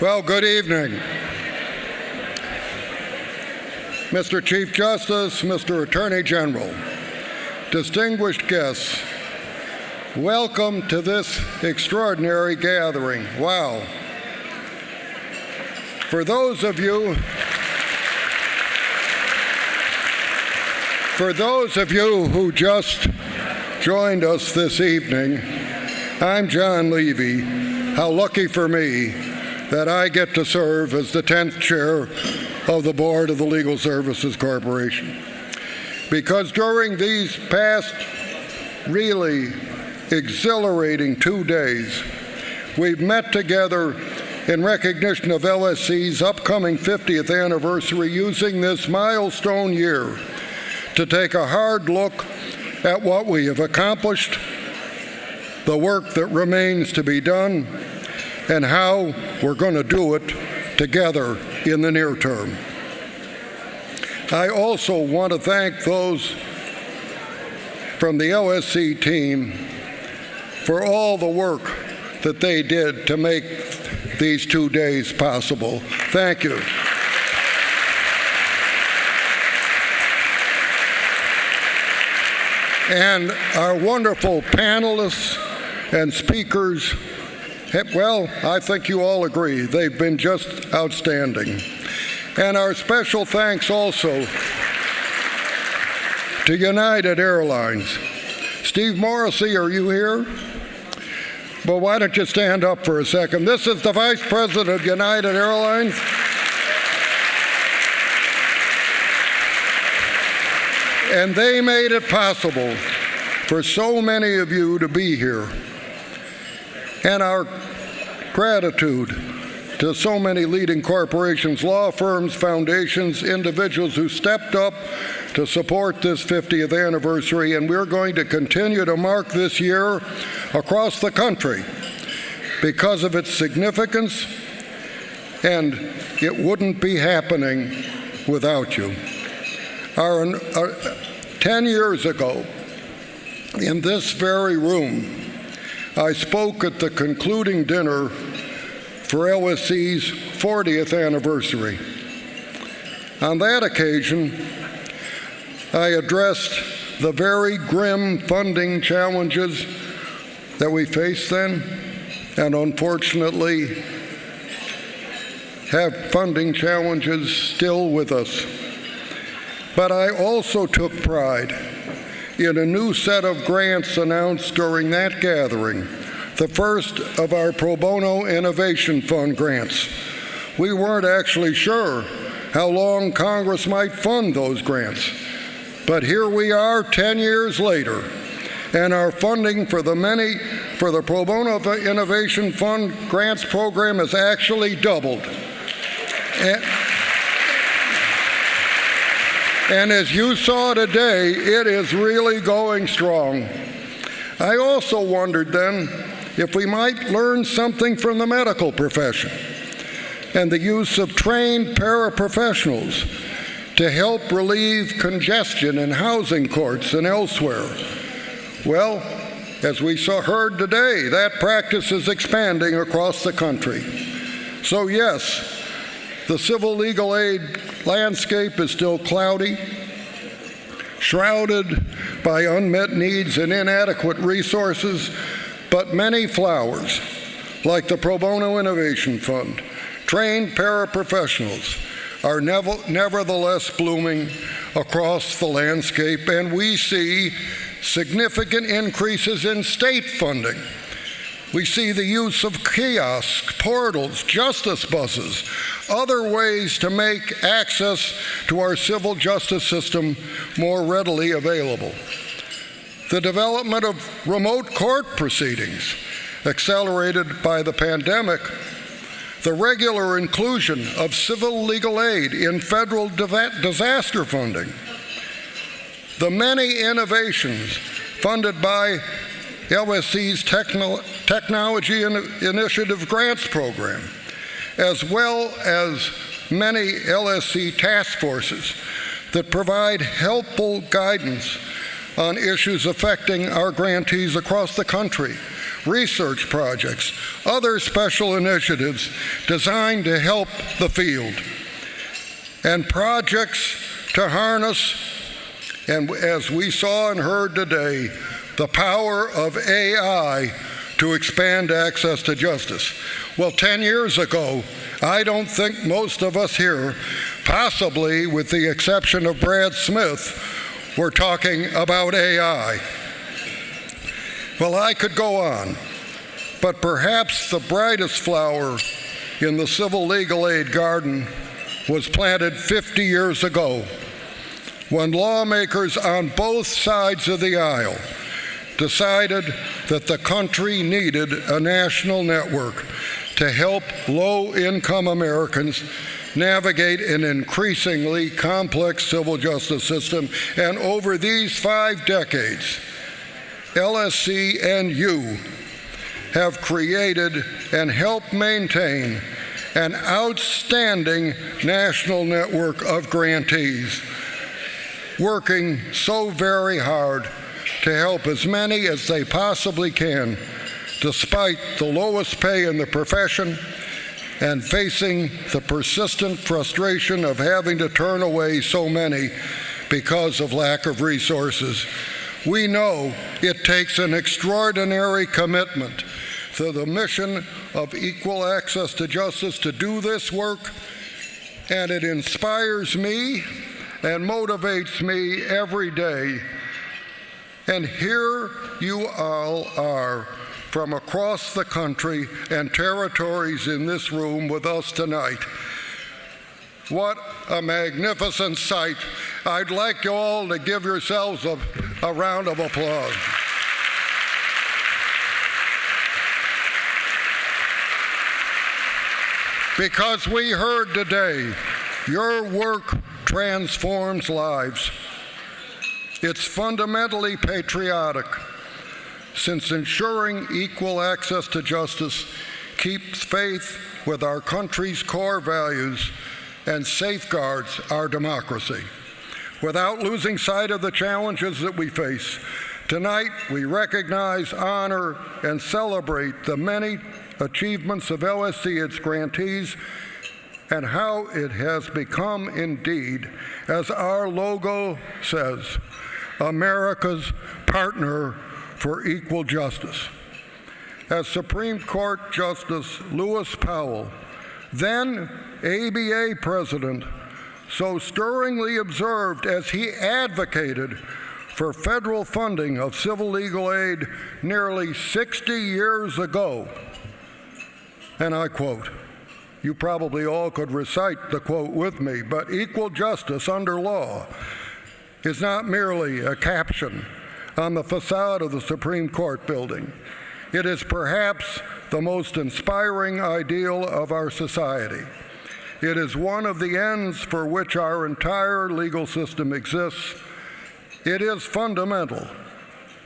Well, good evening. Mr. Chief Justice, Mr. Attorney General, distinguished guests, welcome to this extraordinary gathering. Wow. For those of you who just joined us this evening, I'm John Levy. How lucky for me that I get to serve as the 10th chair of the board of the Legal Services Corporation. Because during these past really exhilarating 2 days, we've met together in recognition of LSC's upcoming 50th anniversary, using this milestone year to take a hard look at what we have accomplished, the work that remains to be done, and how we're going to do it together in the near term. I also want to thank those from the LSC team for all the work that they did to make these 2 days possible. Thank you. And our wonderful panelists and speakers, well, I think you all agree, they've been just outstanding. And our special thanks also to United Airlines. Steve Morrissey, are you here? Well, why don't you stand up for a second? This is the Vice President of United Airlines. And they made it possible for so many of you to be here. And our gratitude to so many leading corporations, law firms, foundations, individuals who stepped up to support this 50th anniversary. And we're going to continue to mark this year across the country because of its significance, and it wouldn't be happening without you. 10 years ago, in this very room, I spoke at the concluding dinner for LSC's 40th anniversary. On that occasion, I addressed the very grim funding challenges that we faced then, and unfortunately have funding challenges still with us. But I also took pride in a new set of grants announced during that gathering, the first of our Pro Bono Innovation Fund grants. We weren't actually sure how long Congress might fund those grants, but here we are 10 years later, and our funding for the Pro Bono Innovation Fund grants program has actually doubled. And as you saw today, it is really going strong. I also wondered then if we might learn something from the medical profession and the use of trained paraprofessionals to help relieve congestion in housing courts and elsewhere. Well, as we heard today, that practice is expanding across the country. So yes, the civil legal aid landscape is still cloudy, shrouded by unmet needs and inadequate resources, but many flowers, like the Pro Bono Innovation Fund, trained paraprofessionals, are nevertheless blooming across the landscape, and we see significant increases in state funding. We see the use of kiosks, portals, justice buses, other ways to make access to our civil justice system more readily available. The development of remote court proceedings, accelerated by the pandemic, the regular inclusion of civil legal aid in federal disaster funding, the many innovations funded by LSC's Technology Initiative Grants Program, as well as many LSC task forces that provide helpful guidance on issues affecting our grantees across the country, research projects, other special initiatives designed to help the field, and projects to harness, and as we saw and heard today, the power of AI to expand access to justice. Well, 10 years ago, I don't think most of us here, possibly with the exception of Brad Smith, were talking about AI. Well, I could go on, but perhaps the brightest flower in the civil legal aid garden was planted 50 years ago when lawmakers on both sides of the aisle decided that the country needed a national network to help low-income Americans navigate an increasingly complex civil justice system. And over these 5 decades, LSC and you have created and helped maintain an outstanding national network of grantees, working so very hard to help as many as they possibly can, despite the lowest pay in the profession and facing the persistent frustration of having to turn away so many because of lack of resources. We know it takes an extraordinary commitment to the mission of equal access to justice to do this work, and it inspires me and motivates me every day. And here you all are from across the country and territories in this room with us tonight. What a magnificent sight. I'd like you all to give yourselves a round of applause. Because we heard today, your work transforms lives. It's fundamentally patriotic, since ensuring equal access to justice keeps faith with our country's core values and safeguards our democracy. Without losing sight of the challenges that we face, tonight we recognize, honor, and celebrate the many achievements of LSC, its grantees, and how it has become indeed, as our logo says, America's partner for equal justice. As Supreme Court Justice Lewis Powell, then ABA president, so stirringly observed as he advocated for federal funding of civil legal aid nearly 60 years ago. And I quote, you probably all could recite the quote with me, but equal justice under law is not merely a caption on the facade of the Supreme Court building. It is perhaps the most inspiring ideal of our society. It is one of the ends for which our entire legal system exists. It is fundamental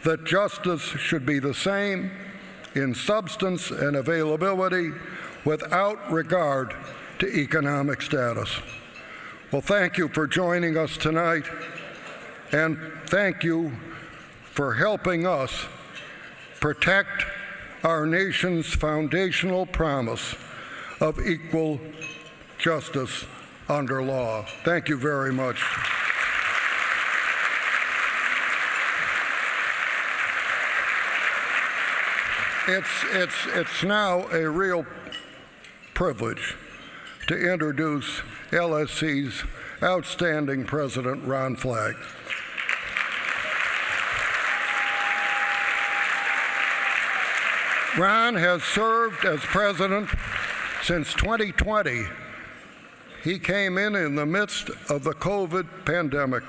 that justice should be the same in substance and availability without regard to economic status. Well, thank you for joining us tonight, and thank you for helping us protect our nation's foundational promise of equal justice under law. Thank you very much. It's now a real privilege to introduce LSC's outstanding president, Ron Flagg. Ron has served as president since 2020. He came in the midst of the COVID pandemic.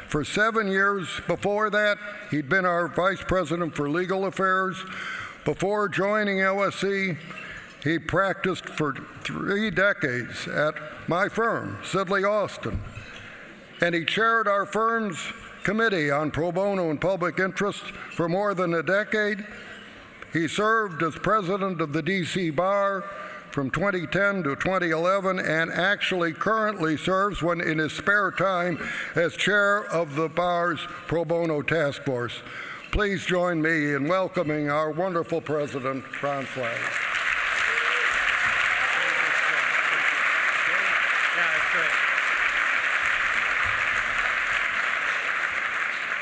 For 7 years before that, he'd been our vice president for legal affairs. Before joining LSC, he practiced for 3 decades at my firm, Sidley Austin, and he chaired our firm's committee on pro bono and public interest for more than a decade. He served as president of the D.C. Bar from 2010 to 2011, and actually currently serves, when in his spare time, as chair of the bar's pro bono task force. please join me in welcoming our wonderful President, Ron Flagg.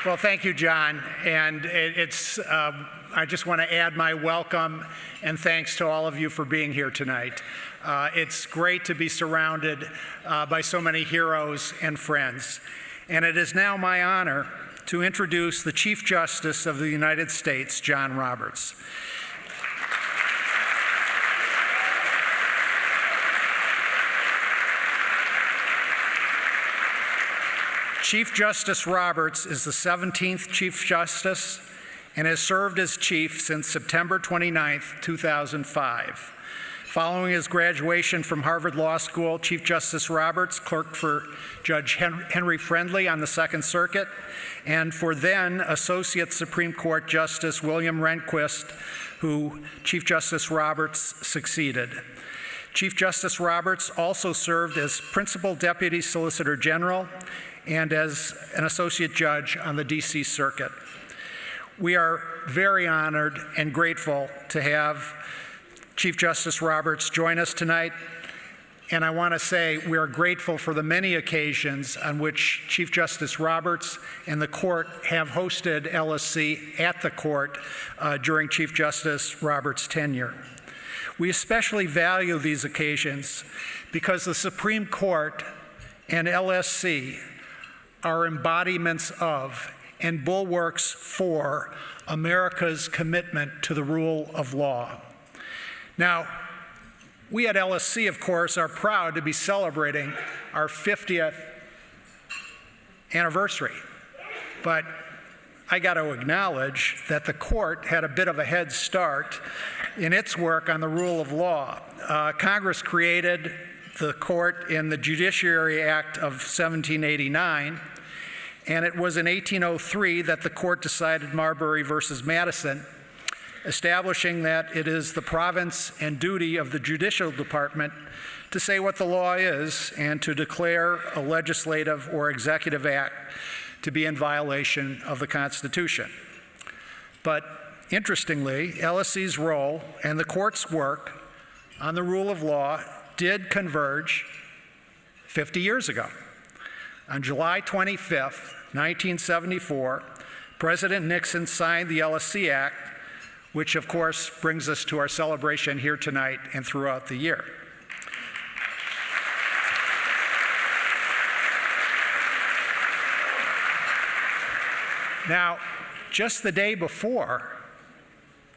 Well, thank you, John. And I just want to add my welcome and thanks to all of you for being here tonight. It's great to be surrounded by so many heroes and friends. And it is now my honor to introduce the Chief Justice of the United States, John Roberts. Chief Justice Roberts is the 17th Chief Justice and has served as Chief since September 29, 2005. Following his graduation from Harvard Law School, Chief Justice Roberts clerked for Judge Henry Friendly on the Second Circuit and for then Associate Supreme Court Justice William Rehnquist, who Chief Justice Roberts succeeded. Chief Justice Roberts also served as Principal Deputy Solicitor General and as an associate judge on the D.C. Circuit. We are very honored and grateful to have Chief Justice Roberts join us tonight, and I want to say we are grateful for the many occasions on which Chief Justice Roberts and the court have hosted LSC at the court during Chief Justice Roberts' tenure. We especially value these occasions because the Supreme Court and LSC are embodiments of and bulwarks for America's commitment to the rule of law. Now, we at LSC, of course, are proud to be celebrating our 50th anniversary, but I got to acknowledge that the court had a bit of a head start in its work on the rule of law. Congress created the court in the Judiciary Act of 1789, and it was in 1803 that the court decided Marbury versus Madison, establishing that it is the province and duty of the Judicial Department to say what the law is and to declare a legislative or executive act to be in violation of the Constitution. But interestingly, LSC's role and the court's work on the rule of law did converge 50 years ago. On July 25th, 1974, President Nixon signed the LSC Act, which of course brings us to our celebration here tonight and throughout the year. Now, just the day before,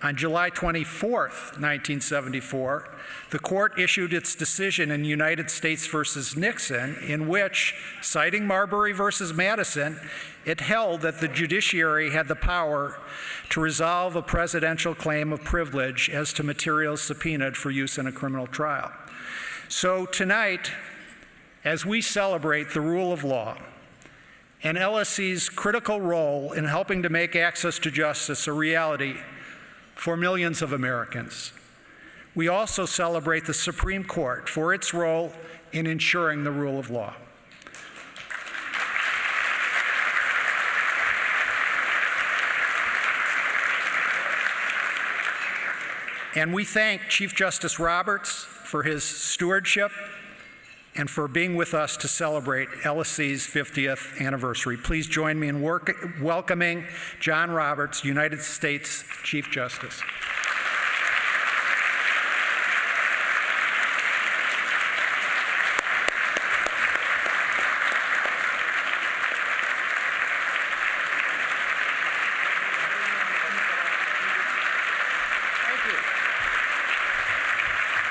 on July 24th, 1974, the court issued its decision in United States versus Nixon, in which, citing Marbury versus Madison, it held that the judiciary had the power to resolve a presidential claim of privilege as to materials subpoenaed for use in a criminal trial. So tonight, as we celebrate the rule of law and LSC's critical role in helping to make access to justice a reality for millions of Americans, we also celebrate the Supreme Court for its role in ensuring the rule of law. And we thank Chief Justice Roberts for his stewardship and for being with us to celebrate LSC's 50th anniversary. Please join me in welcoming John Roberts, United States Chief Justice.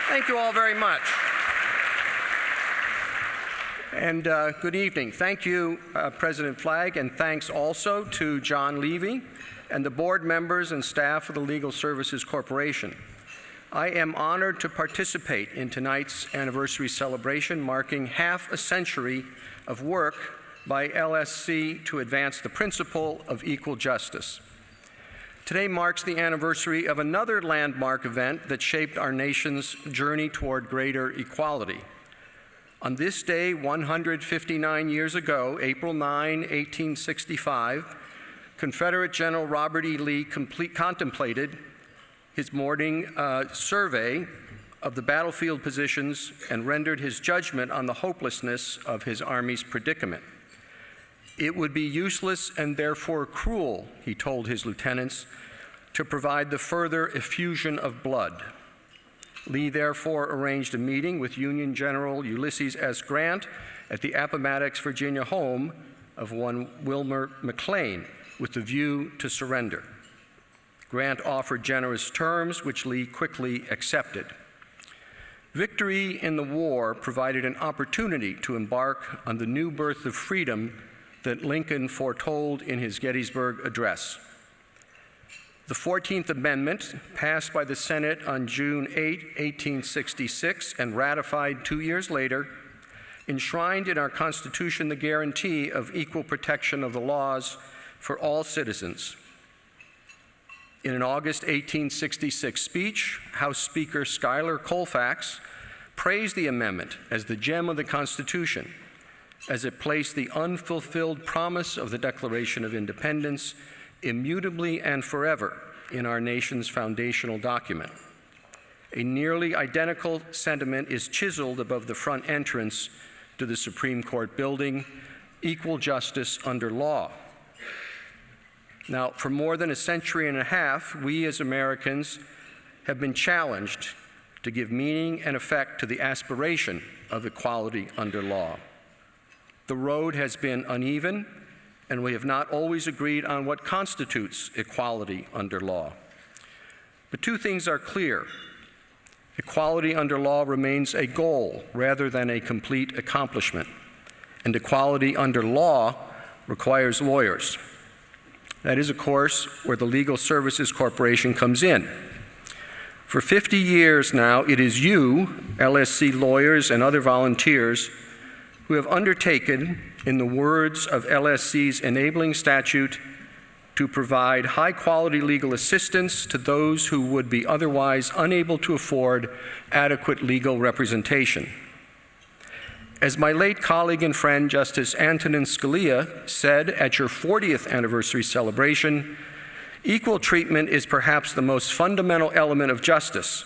Thank you all very much. And good evening. Thank you, President Flagg, and thanks also to John Levy and the board members and staff of the Legal Services Corporation. I am honored to participate in tonight's anniversary celebration, marking half a century of work by LSC to advance the principle of equal justice. Today marks the anniversary of another landmark event that shaped our nation's journey toward greater equality. On this day, 159 years ago, April 9, 1865, Confederate General Robert E. Lee contemplated his morning survey of the battlefield positions and rendered his judgment on the hopelessness of his Army's predicament. It would be useless and therefore cruel, he told his lieutenants, to provide the further effusion of blood. Lee therefore arranged a meeting with Union General Ulysses S. Grant at the Appomattox, Virginia home of one Wilmer McLean with the view to surrender. Grant offered generous terms, which Lee quickly accepted. Victory in the war provided an opportunity to embark on the new birth of freedom that Lincoln foretold in his Gettysburg Address. The 14th Amendment, passed by the Senate on June 8, 1866, and ratified 2 years later, enshrined in our Constitution the guarantee of equal protection of the laws for all citizens. In an August 1866 speech, House Speaker Schuyler Colfax praised the amendment as the gem of the Constitution, as it placed the unfulfilled promise of the Declaration of Independence immutably and forever in our nation's foundational document. A nearly identical sentiment is chiseled above the front entrance to the Supreme Court building, equal justice under law. Now, for more than a century and a half, we as Americans have been challenged to give meaning and effect to the aspiration of equality under law. The road has been uneven, and we have not always agreed on what constitutes equality under law. But two things are clear. Equality under law remains a goal rather than a complete accomplishment, and equality under law requires lawyers. That is, of course, where the Legal Services Corporation comes in. For 50 years now, it is you, LSC lawyers and other volunteers, who have undertaken, in the words of LSC's enabling statute, to provide high-quality legal assistance to those who would be otherwise unable to afford adequate legal representation. As my late colleague and friend, Justice Antonin Scalia, said at your 40th anniversary celebration, equal treatment is perhaps the most fundamental element of justice,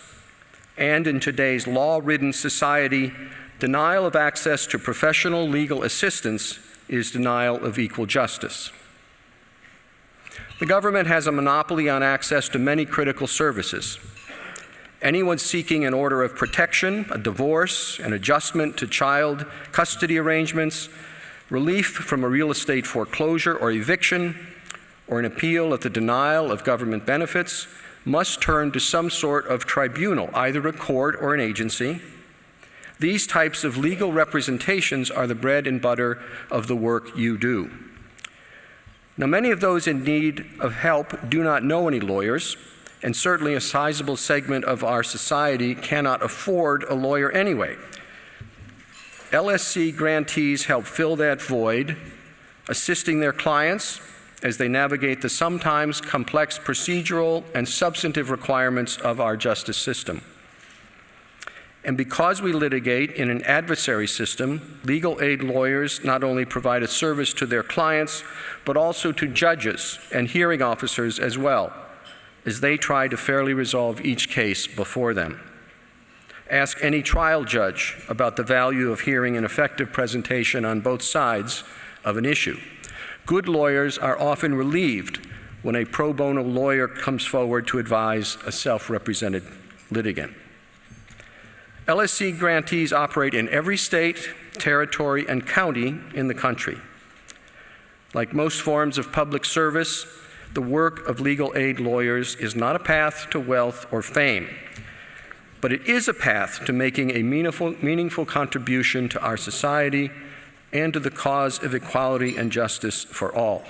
and in today's law-ridden society, denial of access to professional legal assistance is denial of equal justice. The government has a monopoly on access to many critical services. Anyone seeking an order of protection, a divorce, an adjustment to child custody arrangements, relief from a real estate foreclosure or eviction, or an appeal of the denial of government benefits must turn to some sort of tribunal, either a court or an agency. These types of legal representations are the bread and butter of the work you do. Now, many of those in need of help do not know any lawyers, and certainly a sizable segment of our society cannot afford a lawyer anyway. LSC grantees help fill that void, assisting their clients as they navigate the sometimes complex procedural and substantive requirements of our justice system. And because we litigate in an adversary system, legal aid lawyers not only provide a service to their clients, but also to judges and hearing officers as well, as they try to fairly resolve each case before them. Ask any trial judge about the value of hearing an effective presentation on both sides of an issue. Good lawyers are often relieved when a pro bono lawyer comes forward to advise a self-represented litigant. LSC grantees operate in every state, territory, and county in the country. Like most forms of public service, the work of legal aid lawyers is not a path to wealth or fame, but it is a path to making a meaningful contribution to our society and to the cause of equality and justice for all.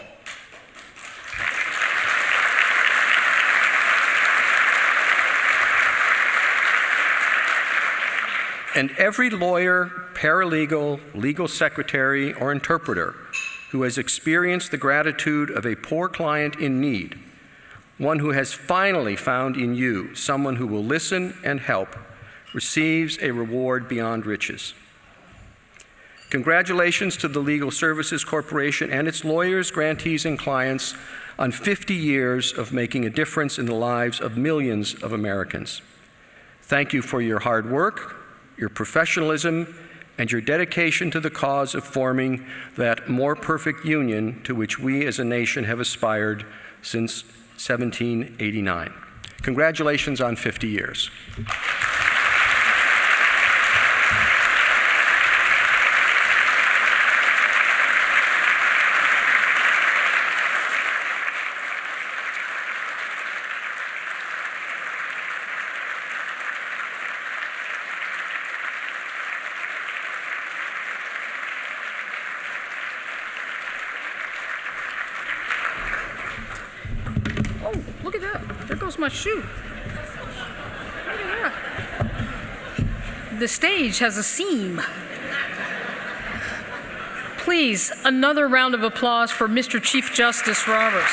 And every lawyer, paralegal, legal secretary, or interpreter who has experienced the gratitude of a poor client in need, one who has finally found in you someone who will listen and help, receives a reward beyond riches. Congratulations to the Legal Services Corporation and its lawyers, grantees, and clients on 50 years of making a difference in the lives of millions of Americans. Thank you for your hard work, your professionalism, and your dedication to the cause of forming that more perfect union to which we as a nation have aspired since 1789. Congratulations on 50 years. Look at that. There goes my shoe. Look at that. The stage has a seam. Please, another round of applause for Mr. Chief Justice Roberts.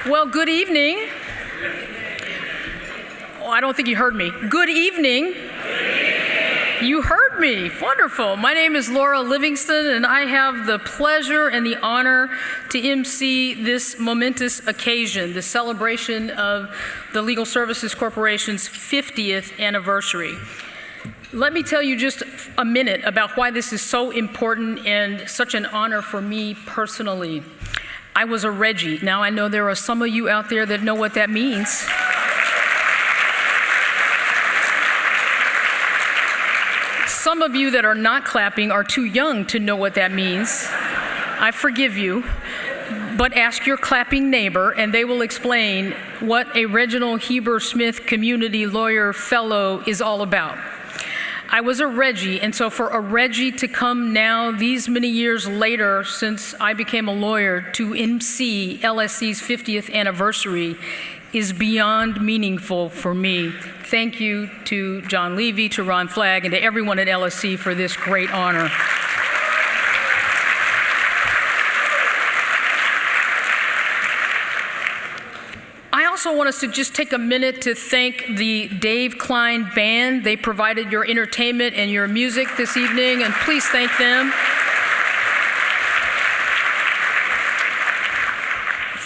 Well, good evening. Oh, I don't think you heard me. Good evening. You heard me. Wonderful. My name is Laura Livingston, and I have the pleasure and the honor to MC this momentous occasion, the celebration of the Legal Services Corporation's 50th anniversary. Let me tell you just a minute about why this is so important and such an honor for me personally. I was a Reggie. Now I know there are some of you out there that know what that means. Some of you that are not clapping are too young to know what that means. I forgive you, but ask your clapping neighbor and they will explain what a Reginald Heber Smith Community Lawyer Fellow is all about. I was a Reggie, and so for a Reggie to come now, these many years later, since I became a lawyer, to MC LSC's 50th anniversary is beyond meaningful for me. Thank you to John Levy, to Ron Flagg, and to everyone at LSC for this great honor. I also want us to just take a minute to thank the Dave Klein Band. They provided your entertainment and your music this evening, and please thank them.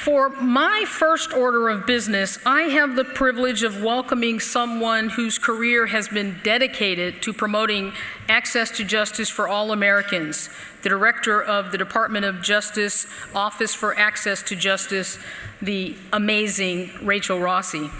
For my first order of business, I have the privilege of welcoming someone whose career has been dedicated to promoting access to justice for all Americans, the Director of the Department of Justice Office for Access to Justice, the amazing Rachel Rossi.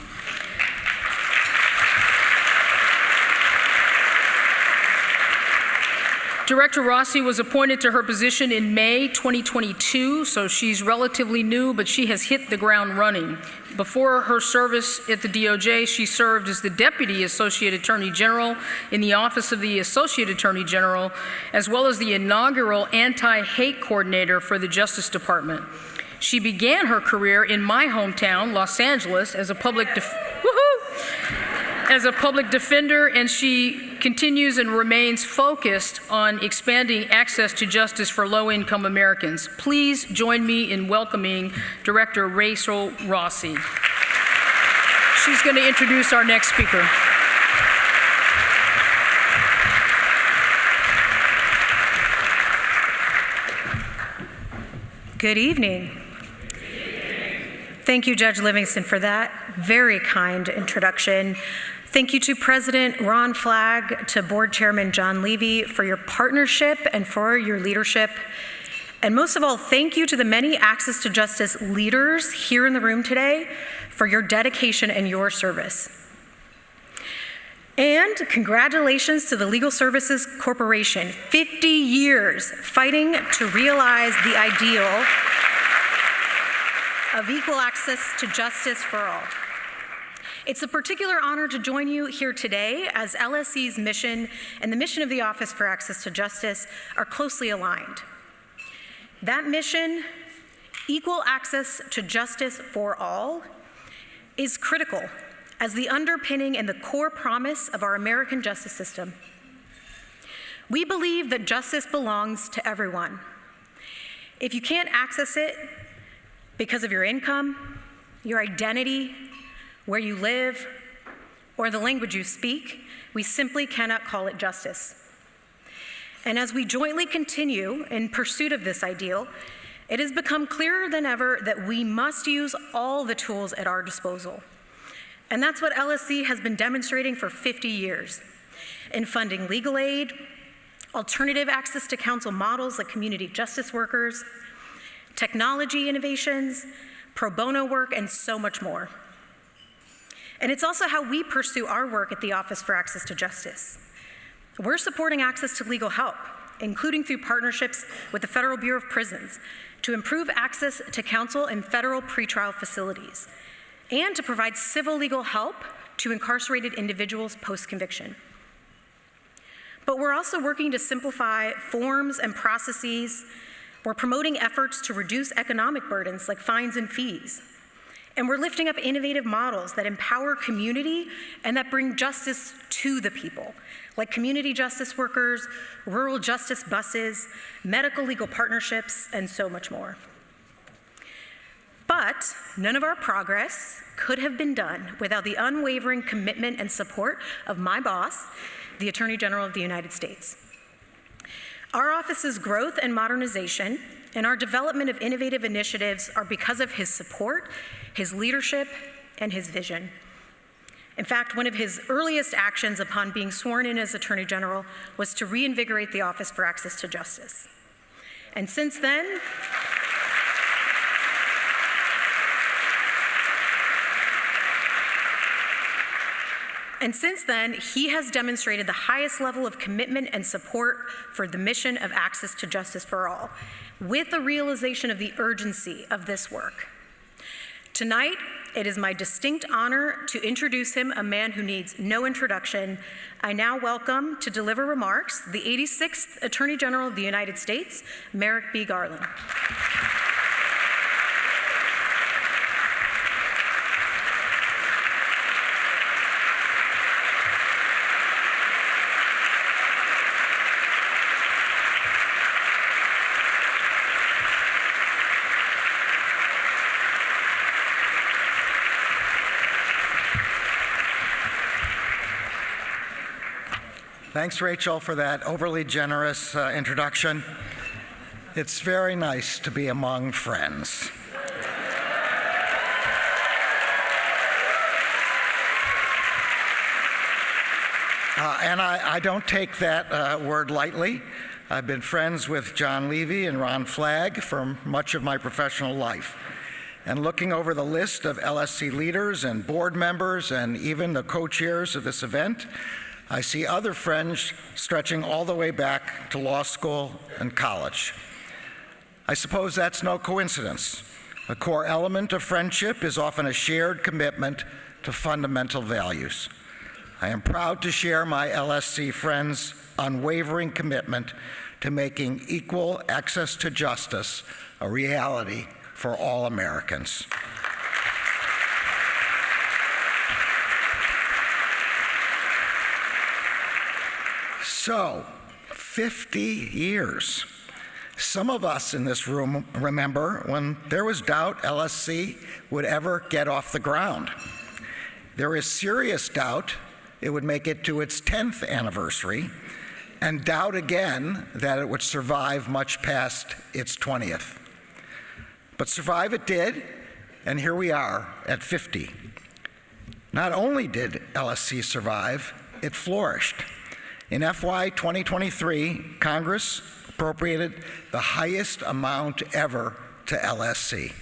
Director Rossi was appointed to her position in May 2022, so she's relatively new, but she has hit the ground running. Before her service at the DOJ, she served as the Deputy Associate Attorney General in the Office of the Associate Attorney General, as well as the inaugural Anti-Hate Coordinator for the Justice Department. She began her career in my hometown, Los Angeles, as a public defender, and she continues and remains focused on expanding access to justice for low-income Americans. Please join me in welcoming Director Rachel Rossi. She's going to introduce our next speaker. Good evening. Thank you, Judge Livingston, for that very kind introduction. Thank you to President Ron Flagg, to Board Chairman John Levy for your partnership and for your leadership. And most of all, thank you to the many Access to Justice leaders here in the room today for your dedication and your service. And congratulations to the Legal Services Corporation, 50 years fighting to realize the ideal of equal access to justice for all. It's a particular honor to join you here today as LSC's mission and the mission of the Office for Access to Justice are closely aligned. That mission, equal access to justice for all, is critical as the underpinning and the core promise of our American justice system. We believe that justice belongs to everyone. If you can't access it because of your income, your identity, where you live, or the language you speak, we simply cannot call it justice. And as we jointly continue in pursuit of this ideal, it has become clearer than ever that we must use all the tools at our disposal. And that's what LSC has been demonstrating for 50 years in funding legal aid, alternative access to counsel models like community justice workers, technology innovations, pro bono work, and so much more. And it's also how we pursue our work at the Office for Access to Justice. We're supporting access to legal help, including through partnerships with the Federal Bureau of Prisons to improve access to counsel in federal pretrial facilities, and to provide civil legal help to incarcerated individuals post-conviction. But we're also working to simplify forms and processes. We're promoting efforts to reduce economic burdens like fines and fees. And we're lifting up innovative models that empower community and that bring justice to the people, like community justice workers, rural justice buses, medical legal partnerships, and so much more. But none of our progress could have been done without the unwavering commitment and support of my boss, the Attorney General of the United States. Our office's growth and modernization and our development of innovative initiatives are because of his support, his leadership, and his vision. In fact, one of his earliest actions upon being sworn in as Attorney General was to reinvigorate the Office for Access to Justice. And since then, he has demonstrated the highest level of commitment and support for the mission of access to justice for all, with the realization of the urgency of this work. Tonight, it is my distinct honor to introduce him, a man who needs no introduction. I now welcome to deliver remarks the 86th Attorney General of the United States, Merrick B. Garland. Thanks, Rachel, for that overly generous introduction. It's very nice to be among friends. And I don't take that word lightly. I've been friends with John Levy and Ron Flagg for much of my professional life. And looking over the list of LSC leaders and board members and even the co-chairs of this event, I see other friends stretching all the way back to law school and college. I suppose that's no coincidence. A core element of friendship is often a shared commitment to fundamental values. I am proud to share my LSC friends' unwavering commitment to making equal access to justice a reality for all Americans. So, 50 years. Some of us in this room remember when there was doubt LSC would ever get off the ground. There is serious doubt it would make it to its 10th anniversary, and doubt again that it would survive much past its 20th. But survive it did, and here we are at 50. Not only did LSC survive, it flourished. In FY 2023, Congress appropriated the highest amount ever to LSC.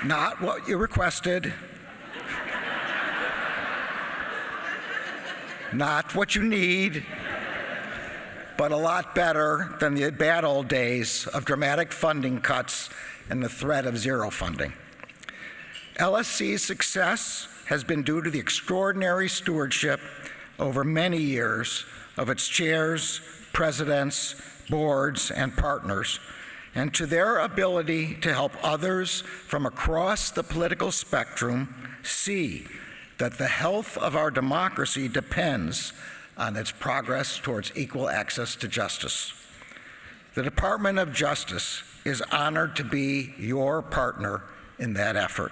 Not what you requested, not what you need, but a lot better than the bad old days of dramatic funding cuts and the threat of zero funding. LSC's success has been due to the extraordinary stewardship over many years of its chairs, presidents, boards, and partners, and to their ability to help others from across the political spectrum see that the health of our democracy depends on its progress towards equal access to justice. The Department of Justice is honored to be your partner in that effort.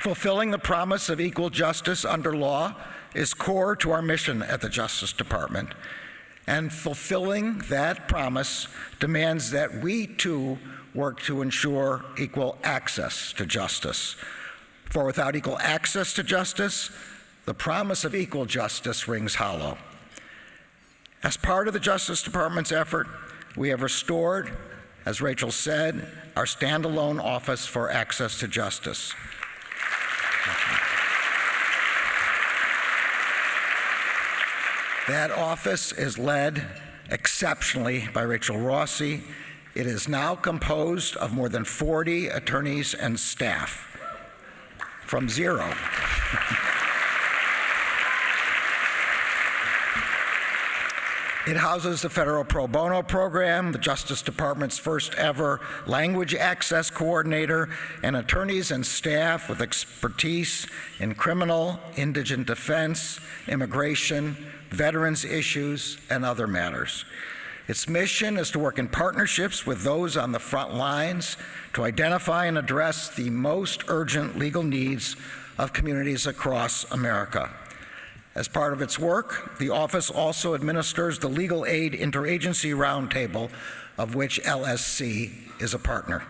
Fulfilling the promise of equal justice under law is core to our mission at the Justice Department. And fulfilling that promise demands that we too work to ensure equal access to justice. For without equal access to justice, the promise of equal justice rings hollow. As part of the Justice Department's effort, we have restored, as Rachel said, our standalone Office for Access to Justice. That office is led exceptionally by Rachel Rossi. It is now composed of more than 40 attorneys and staff, from zero. It houses the Federal Pro Bono Program, the Justice Department's first ever language access coordinator, and attorneys and staff with expertise in criminal, indigent defense, immigration, veterans issues, and other matters. Its mission is to work in partnerships with those on the front lines to identify and address the most urgent legal needs of communities across America. As part of its work, the office also administers the Legal Aid Interagency Roundtable, of which LSC is a partner.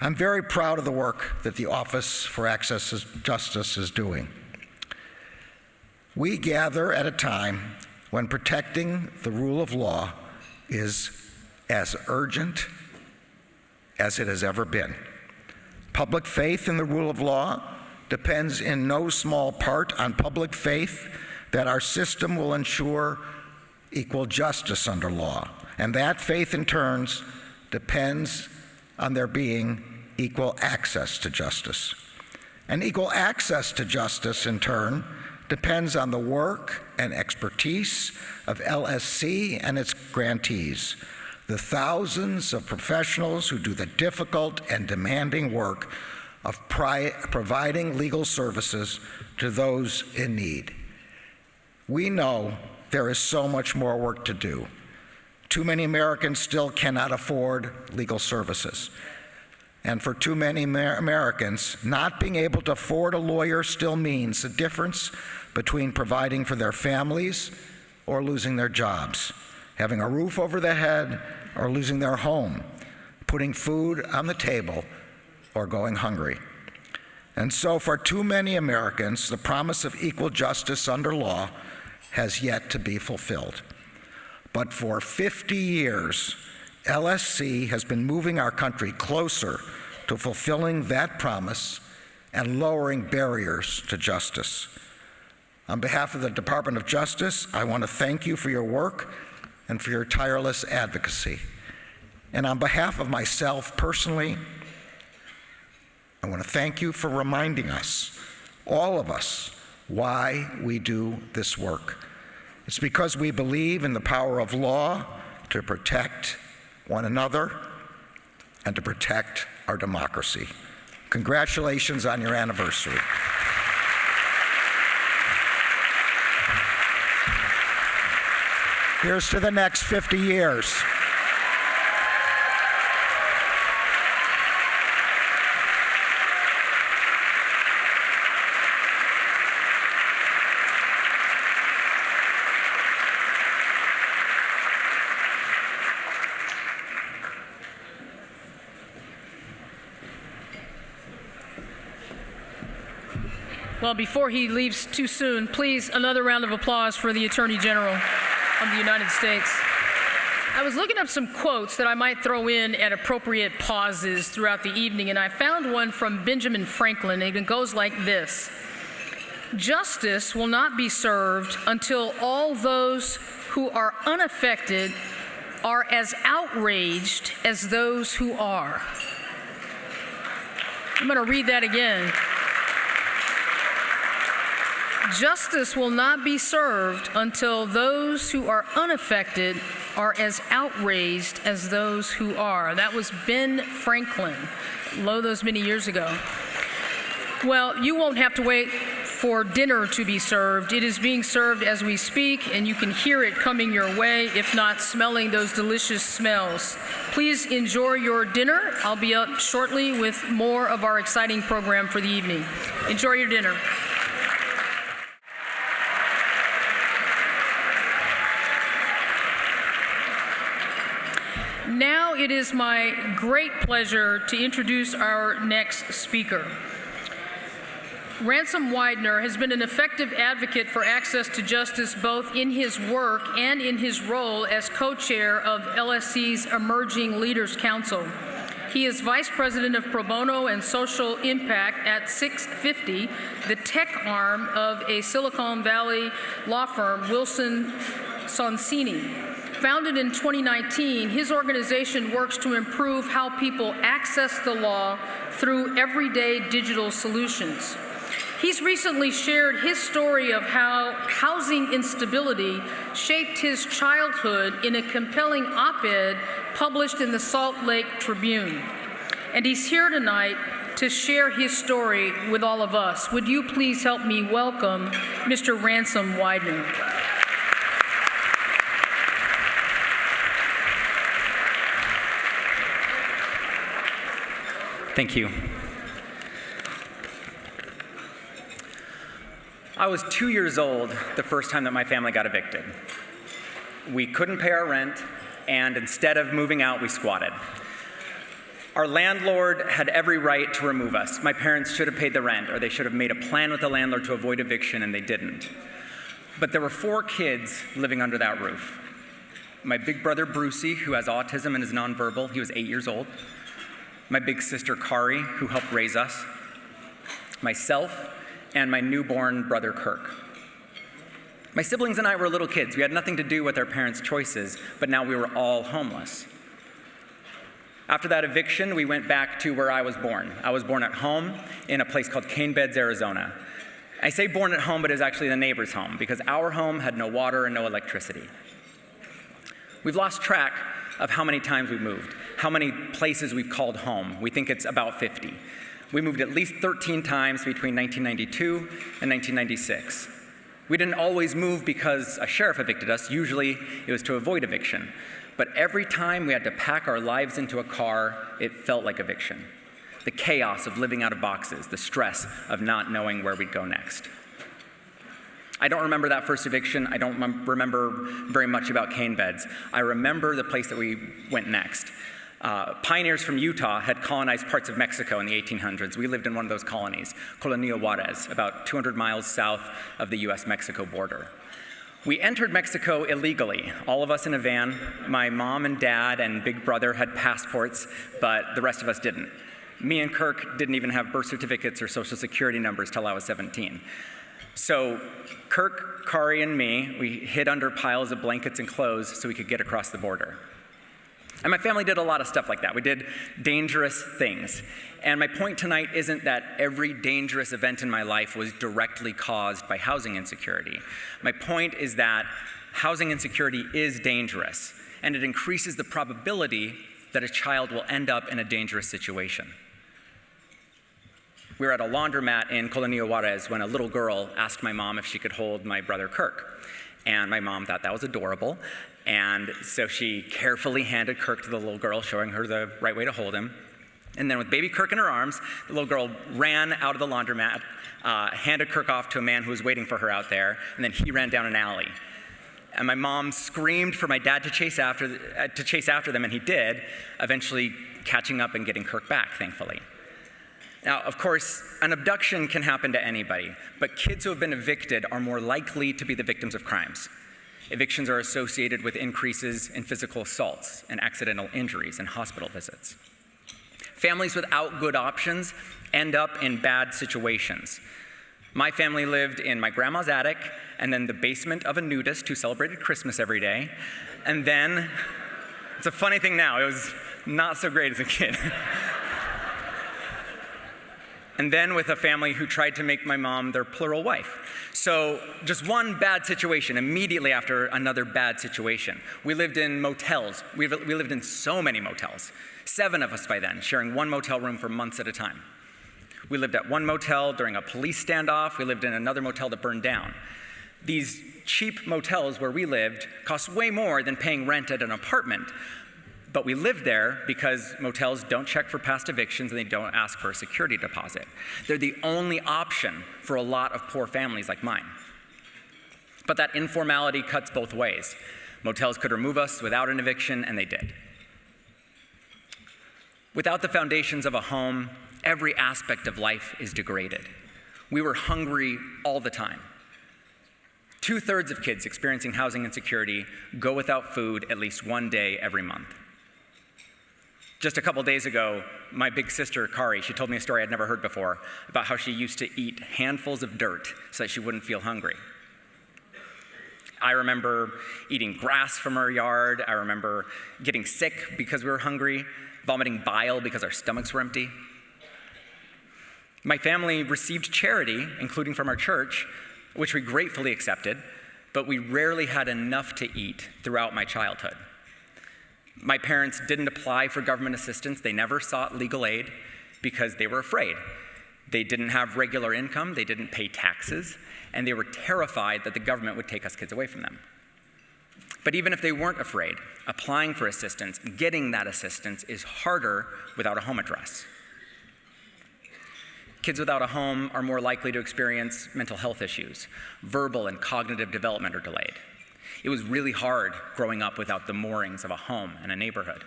I'm very proud of the work that the Office for Access to Justice is doing. We gather at a time when protecting the rule of law is as urgent as it has ever been. Public faith in the rule of law depends in no small part on public faith that our system will ensure equal justice under law. And that faith in turn depends on there being equal access to justice. And equal access to justice in turn depends on the work and expertise of LSC and its grantees, the thousands of professionals who do the difficult and demanding work of providing legal services to those in need. We know there is so much more work to do. Too many Americans still cannot afford legal services. And for too many Americans, not being able to afford a lawyer still means the difference between providing for their families or losing their jobs, having a roof over their head or losing their home, putting food on the table or going hungry. And so for too many Americans, the promise of equal justice under law has yet to be fulfilled. But for 50 years, LSC has been moving our country closer to fulfilling that promise and lowering barriers to justice. On behalf of the Department of Justice, I want to thank you for your work and for your tireless advocacy. And on behalf of myself personally, I want to thank you for reminding us, all of us, why we do this work. It's because we believe in the power of law to protect one another and to protect our democracy. Congratulations on your anniversary. Here's to the next 50 years. Well, before he leaves too soon, please, another round of applause for the Attorney General of the United States. I was looking up some quotes that I might throw in at appropriate pauses throughout the evening, and I found one from Benjamin Franklin, and it goes like this: "Justice will not be served until all those who are unaffected are as outraged as those who are." I'm going to read that again. Justice will not be served until those who are unaffected are as outraged as those who are. That was Ben Franklin, lo those many years ago. Well, you won't have to wait for dinner to be served. It is being served as we speak, and you can hear it coming your way, if not smelling those delicious smells. Please enjoy your dinner. I'll be up shortly with more of our exciting program for the evening. Enjoy your dinner. Now it is my great pleasure to introduce our next speaker. Ransom Widener has been an effective advocate for access to justice both in his work and in his role as co-chair of LSC's Emerging Leaders Council. He is Vice President of Pro Bono and Social Impact at 650, the tech arm of a Silicon Valley law firm, Wilson Sonsini. Founded in 2019, his organization works to improve how people access the law through everyday digital solutions. He's recently shared his story of how housing instability shaped his childhood in a compelling op-ed published in the Salt Lake Tribune. And he's here tonight to share his story with all of us. Would you please help me welcome Mr. Ransom Widener? Thank you. I was 2 years old the first time that my family got evicted. We couldn't pay our rent, and instead of moving out, we squatted. Our landlord had every right to remove us. My parents should have paid the rent, or they should have made a plan with the landlord to avoid eviction, and they didn't. But there were 4 kids living under that roof. My big brother, Brucey, who has autism and is nonverbal, he was 8 years old. My big sister, Kari, who helped raise us. Myself, and my newborn brother, Kirk. My siblings and I were little kids. We had nothing to do with our parents' choices, but now we were all homeless. After that eviction, we went back to where I was born. I was born at home in a place called Cane Beds, Arizona. I say born at home, but it was actually the neighbor's home because our home had no water and no electricity. We've lost track of how many times we've moved, how many places we've called home. We think it's about 50. We moved at least 13 times between 1992 and 1996. We didn't always move because a sheriff evicted us. Usually it was to avoid eviction. But every time we had to pack our lives into a car, it felt like eviction. The chaos of living out of boxes, the stress of not knowing where we'd go next. I don't remember that first eviction. I don't remember very much about Cane Beds. I remember the place that we went next. Pioneers from Utah had colonized parts of Mexico in the 1800s. We lived in one of those colonies, Colonia Juarez, about 200 miles south of the US-Mexico border. We entered Mexico illegally, all of us in a van. My mom and dad and big brother had passports, but the rest of us didn't. Me and Kirk didn't even have birth certificates or social security numbers till I was 17. So Kirk, Kari, and me, we hid under piles of blankets and clothes so we could get across the border. And my family did a lot of stuff like that. We did dangerous things. And my point tonight isn't that every dangerous event in my life was directly caused by housing insecurity. My point is that housing insecurity is dangerous, and it increases the probability that a child will end up in a dangerous situation. We were at a laundromat in Colonia Juarez when a little girl asked my mom if she could hold my brother Kirk. And my mom thought that was adorable. And so she carefully handed Kirk to the little girl, showing her the right way to hold him. And then with baby Kirk in her arms, the little girl ran out of the laundromat, handed Kirk off to a man who was waiting for her out there, and then he ran down an alley. And my mom screamed for my dad to chase after them, and he did, eventually catching up and getting Kirk back, thankfully. Now, of course, an abduction can happen to anybody, but kids who have been evicted are more likely to be the victims of crimes. Evictions are associated with increases in physical assaults and accidental injuries and hospital visits. Families without good options end up in bad situations. My family lived in my grandma's attic and then the basement of a nudist who celebrated Christmas every day. And then, it's a funny thing now, it was not so great as a kid. And then with a family who tried to make my mom their plural wife. So just one bad situation immediately after another bad situation. We lived in motels. We lived in so many motels. 7 of us by then, sharing one motel room for months at a time. We lived at one motel during a police standoff. We lived in another motel that burned down. These cheap motels where we lived cost way more than paying rent at an apartment. But we lived there because motels don't check for past evictions and they don't ask for a security deposit. They're the only option for a lot of poor families like mine. But that informality cuts both ways. Motels could remove us without an eviction, and they did. Without the foundations of a home, every aspect of life is degraded. We were hungry all the time. 2/3 of kids experiencing housing insecurity go without food at least one day every month. Just a couple days ago, my big sister, Kari, she told me a story I'd never heard before about how she used to eat handfuls of dirt so that she wouldn't feel hungry. I remember eating grass from our yard. I remember getting sick because we were hungry, vomiting bile because our stomachs were empty. My family received charity, including from our church, which we gratefully accepted, but we rarely had enough to eat throughout my childhood. My parents didn't apply for government assistance. They never sought legal aid because they were afraid. They didn't have regular income, they didn't pay taxes, and they were terrified that the government would take us kids away from them. But even if they weren't afraid, applying for assistance, getting that assistance is harder without a home address. Kids without a home are more likely to experience mental health issues. Verbal and cognitive development are delayed. It was really hard growing up without the moorings of a home and a neighborhood.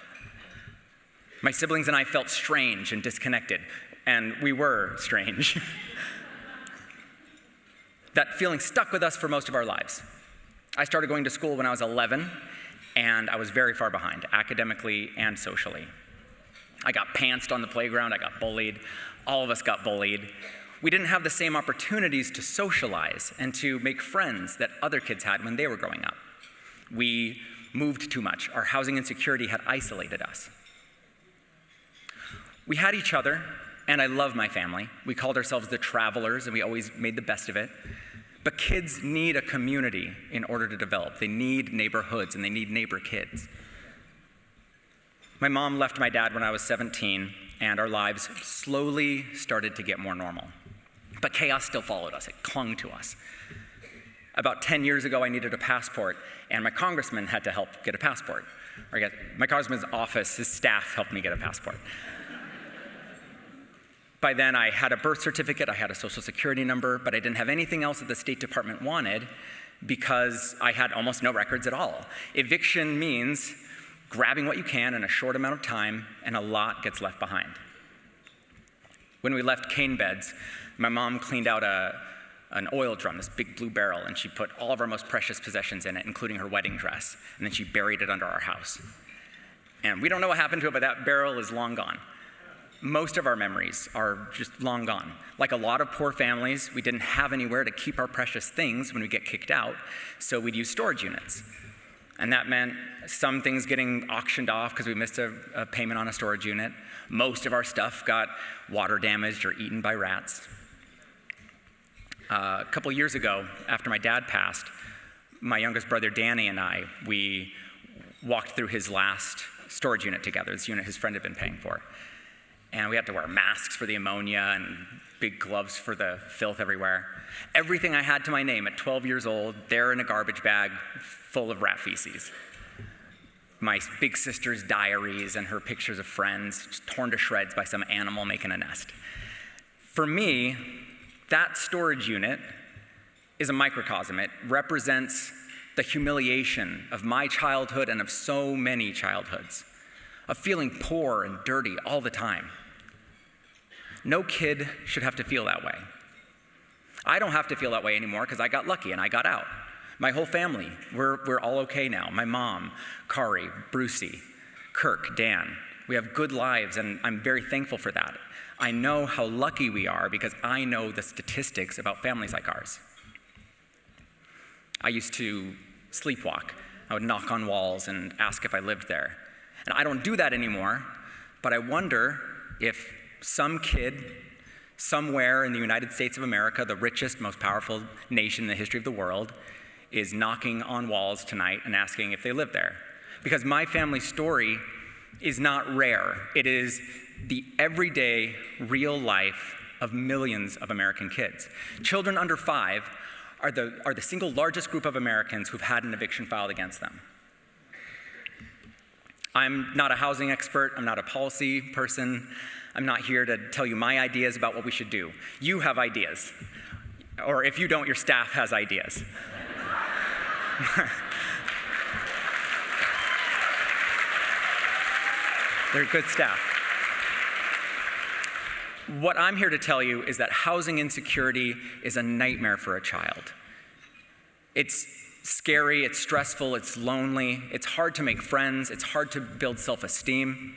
My siblings and I felt strange and disconnected, and we were strange. That feeling stuck with us for most of our lives. I started going to school when I was 11, and I was very far behind, academically and socially. I got pantsed on the playground, I got bullied. All of us got bullied. We didn't have the same opportunities to socialize and to make friends that other kids had when they were growing up. We moved too much. Our housing insecurity had isolated us. We had each other, and I love my family. We called ourselves the Travelers, and we always made the best of it. But kids need a community in order to develop. They need neighborhoods, and they need neighbor kids. My mom left my dad when I was 17, and our lives slowly started to get more normal. But chaos still followed us. It clung to us. About 10 years ago, I needed a passport, and my congressman had to help get a passport. Or I guess my congressman's office, his staff helped me get a passport. By then, I had a birth certificate, I had a social security number, but I didn't have anything else that the State Department wanted because I had almost no records at all. Eviction means grabbing what you can in a short amount of time, and a lot gets left behind. When we left cane beds, my mom cleaned out an oil drum, this big blue barrel, and she put all of our most precious possessions in it, including her wedding dress, and then she buried it under our house. And we don't know what happened to it, but that barrel is long gone. Most of our memories are just long gone. Like a lot of poor families, we didn't have anywhere to keep our precious things when we get kicked out, so we'd use storage units. And that meant some things getting auctioned off because we missed a payment on a storage unit. Most of our stuff got water damaged or eaten by rats. A couple years ago, after my dad passed, my youngest brother Danny and I, we walked through his last storage unit together, this unit his friend had been paying for. And we had to wear masks for the ammonia and big gloves for the filth everywhere. Everything I had to my name at 12 years old, there in a garbage bag full of rat feces. My big sister's diaries and her pictures of friends just torn to shreds by some animal making a nest. For me, that storage unit is a microcosm. It represents the humiliation of my childhood and of so many childhoods, of feeling poor and dirty all the time. No kid should have to feel that way. I don't have to feel that way anymore because I got lucky and I got out. My whole family, we're all okay now. My mom, Kari, Brucey, Kirk, Dan. We have good lives, and I'm very thankful for that. I know how lucky we are because I know the statistics about families like ours. I used to sleepwalk. I would knock on walls and ask if I lived there. And I don't do that anymore, but I wonder if some kid somewhere in the United States of America, the richest, most powerful nation in the history of the world, is knocking on walls tonight and asking if they live there. Because my family story is not rare. It is the everyday, real life of millions of American kids. Children under 5 are the single largest group of Americans who've had an eviction filed against them. I'm not a housing expert, I'm not a policy person, I'm not here to tell you my ideas about what we should do. You have ideas. Or if you don't, your staff has ideas. They're good staff. What I'm here to tell you is that housing insecurity is a nightmare for a child. It's scary, it's stressful, it's lonely, it's hard to make friends, it's hard to build self-esteem.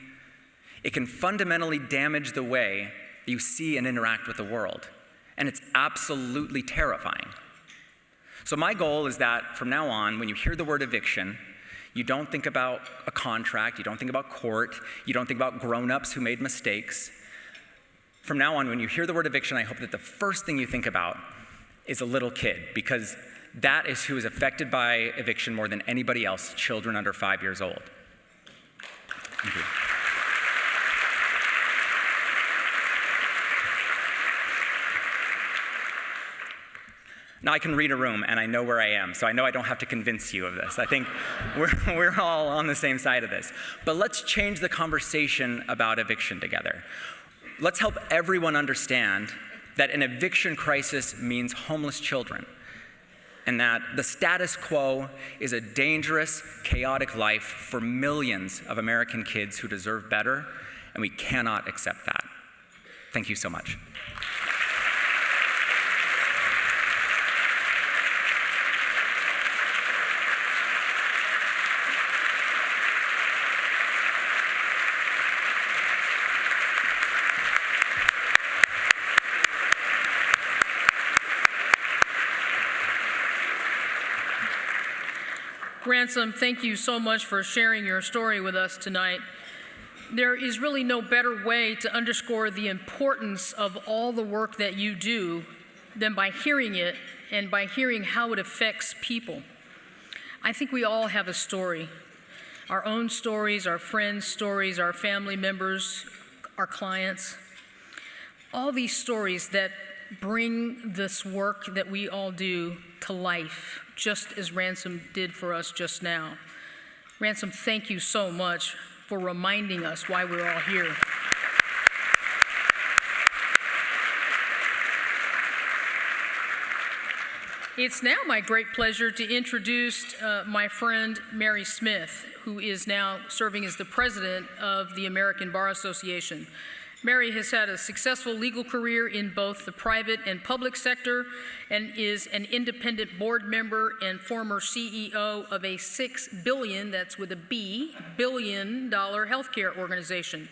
It can fundamentally damage the way you see and interact with the world, and it's absolutely terrifying. So my goal is that from now on, when you hear the word eviction, you don't think about a contract, you don't think about court, you don't think about grown-ups who made mistakes. From now on, when you hear the word eviction, I hope that the first thing you think about is a little kid, because that is who is affected by eviction more than anybody else, children under 5 years old. Thank you. Now I can read a room and I know where I am, so I know I don't have to convince you of this. I think we're all on the same side of this. But let's change the conversation about eviction together. Let's help everyone understand that an eviction crisis means homeless children, and that the status quo is a dangerous, chaotic life for millions of American kids who deserve better, and we cannot accept that. Thank you so much. Ransom, thank you so much for sharing your story with us tonight. There is really no better way to underscore the importance of all the work that you do than by hearing it and by hearing how it affects people. I think we all have a story, our own stories, our friends' stories, our family members, our clients. All these stories that bring this work that we all do to life, just as Ransom did for us just now. Ransom, thank you so much for reminding us why we're all here. It's now my great pleasure to introduce my friend Mary Smith, who is now serving as the president of the American Bar Association. Mary has had a successful legal career in both the private and public sector and is an independent board member and former CEO of a $6 billion, that's with a B, billion-dollar healthcare organization.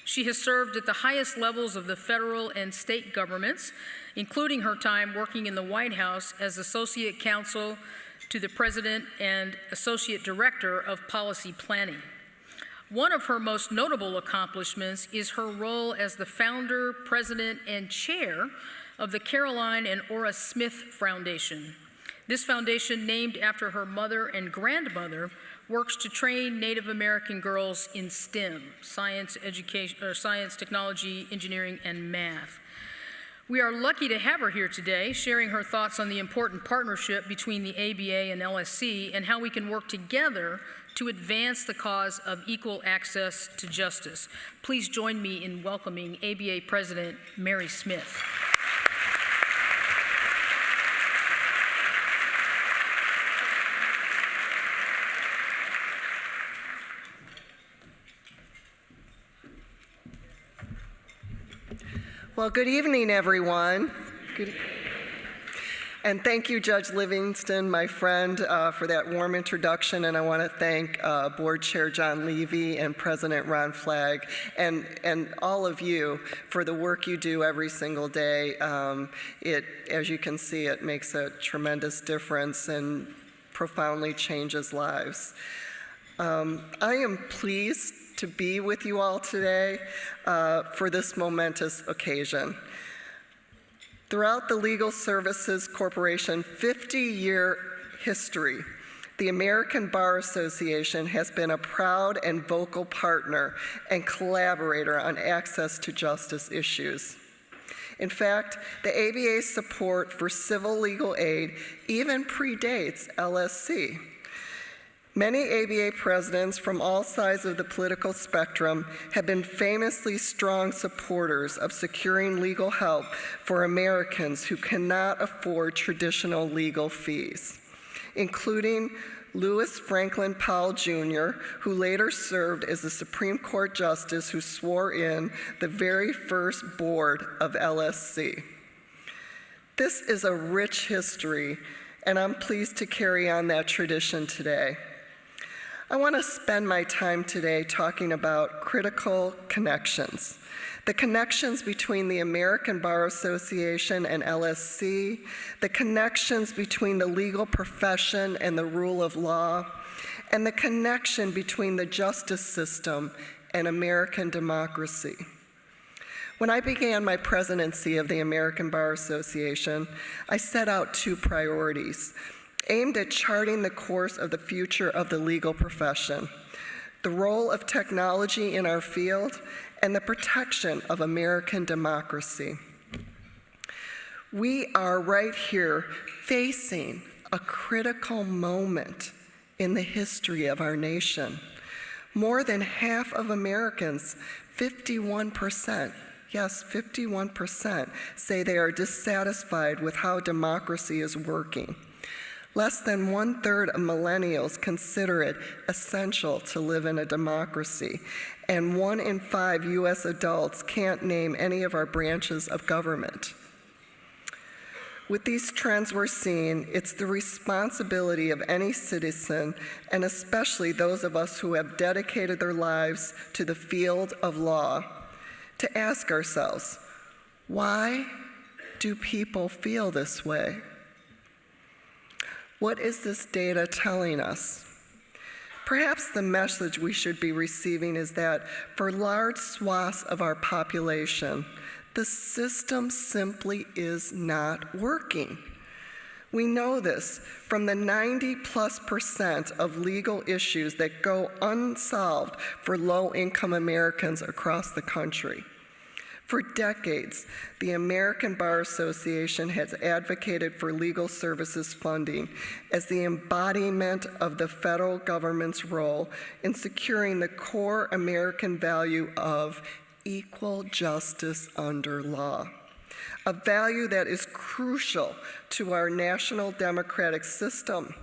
She has served at the highest levels of the federal and state governments, including her time working in the White House as associate counsel to the president and associate director of policy planning. One of her most notable accomplishments is her role as the founder, president, and chair of the Caroline and Ora Smith Foundation. This foundation, named after her mother and grandmother, works to train Native American girls in STEM, science, technology, engineering, and math. We are lucky to have her here today, sharing her thoughts on the important partnership between the ABA and LSC and how we can work together to advance the cause of equal access to justice. Please join me in welcoming ABA President Mary Smith. Well, good evening, everyone. And thank you, Judge Livingston, my friend, for that warm introduction. And I want to thank Board Chair John Levy and President Ron Flagg and all of you for the work you do every single day. As you can see, it makes a tremendous difference and profoundly changes lives. I am pleased to be with you all today for this momentous occasion. Throughout the Legal Services Corporation 50-year history, the American Bar Association has been a proud and vocal partner and collaborator on access to justice issues. In fact, the ABA's support for civil legal aid even predates LSC. Many ABA presidents from all sides of the political spectrum have been famously strong supporters of securing legal help for Americans who cannot afford traditional legal fees, including Lewis Franklin Powell Jr., who later served as the Supreme Court Justice who swore in the very first board of LSC. This is a rich history, and I'm pleased to carry on that tradition today. I want to spend my time today talking about critical connections. The connections between the American Bar Association and LSC, the connections between the legal profession and the rule of law, and the connection between the justice system and American democracy. When I began my presidency of the American Bar Association, I set out two priorities aimed at charting the course of the future of the legal profession: the role of technology in our field and the protection of American democracy. We are right here facing a critical moment in the history of our nation. More than half of Americans, 51%, yes, 51%, say they are dissatisfied with how democracy is working. Less than 1/3 of millennials consider it essential to live in a democracy, and 1 in 5 U.S. adults can't name any of our branches of government. With these trends we're seeing, it's the responsibility of any citizen, and especially those of us who have dedicated their lives to the field of law, to ask ourselves, why do people feel this way? What is this data telling us? Perhaps the message we should be receiving is that for large swaths of our population, the system simply is not working. We know this from the 90+% of legal issues that go unsolved for low-income Americans across the country. For decades, the American Bar Association has advocated for legal services funding as the embodiment of the federal government's role in securing the core American value of equal justice under law, a value that is crucial to our national democratic system.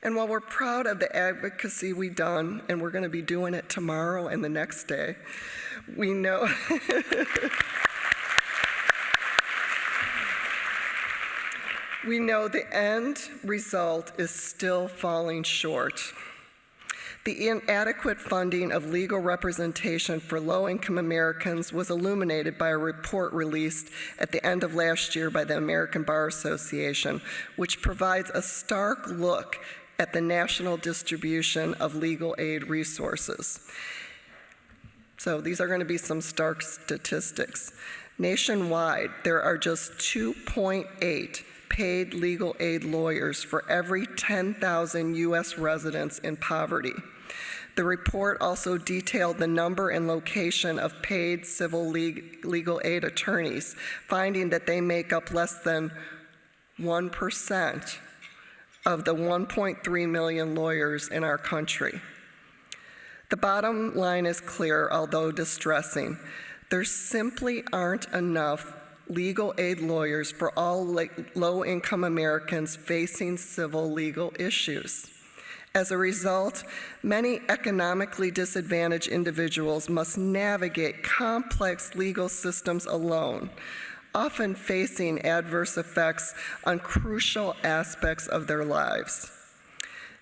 And while we're proud of the advocacy we've done, and we're going to be doing it tomorrow and the next day, we know we know the end result is still falling short. The inadequate funding of legal representation for low-income Americans was illuminated by a report released at the end of last year by the American Bar Association, which provides a stark look at the national distribution of legal aid resources. So these are going to be some stark statistics. Nationwide, there are just 2.8 paid legal aid lawyers for every 10,000 U.S. residents in poverty. The report also detailed the number and location of paid civil legal aid attorneys, finding that they make up less than 1% of the 1.3 million lawyers in our country. The bottom line is clear, although distressing. There simply aren't enough legal aid lawyers for all low-income Americans facing civil legal issues. As a result, many economically disadvantaged individuals must navigate complex legal systems alone, often facing adverse effects on crucial aspects of their lives.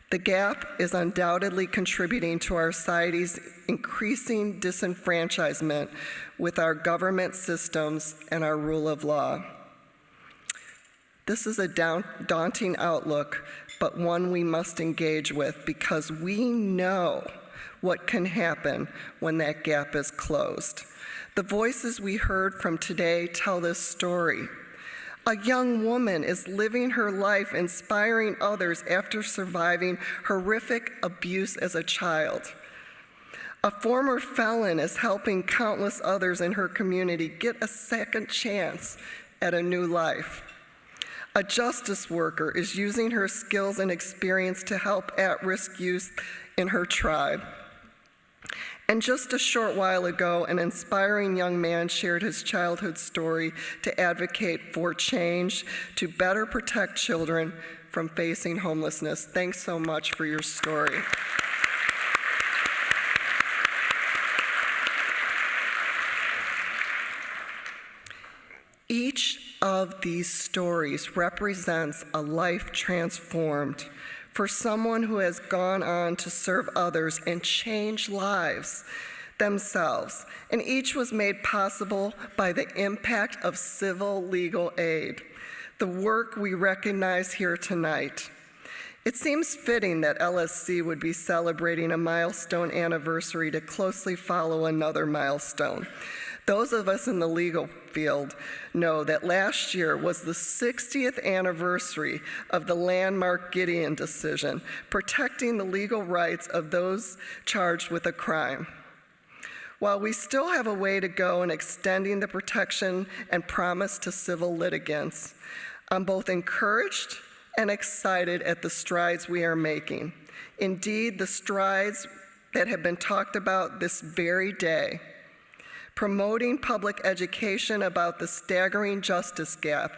The gap is undoubtedly contributing to our society's increasing disenfranchisement with our government systems and our rule of law. This is a daunting outlook, but one we must engage with because we know what can happen when that gap is closed. The voices we heard from today tell this story. A young woman is living her life inspiring others after surviving horrific abuse as a child. A former felon is helping countless others in her community get a second chance at a new life. A justice worker is using her skills and experience to help at-risk youth in her tribe. And just a short while ago, an inspiring young man shared his childhood story to advocate for change to better protect children from facing homelessness. Thanks so much for your story. Each of these stories represents a life transformed for someone who has gone on to serve others and change lives themselves. And each was made possible by the impact of civil legal aid, the work we recognize here tonight. It seems fitting that LSC would be celebrating a milestone anniversary to closely follow another milestone. Those of us in the legal field know that last year was the 60th anniversary of the landmark Gideon decision, protecting the legal rights of those charged with a crime. While we still have a way to go in extending the protection and promise to civil litigants, I'm both encouraged and excited at the strides we are making. Indeed, the strides that have been talked about this very day. Promoting public education about the staggering justice gap,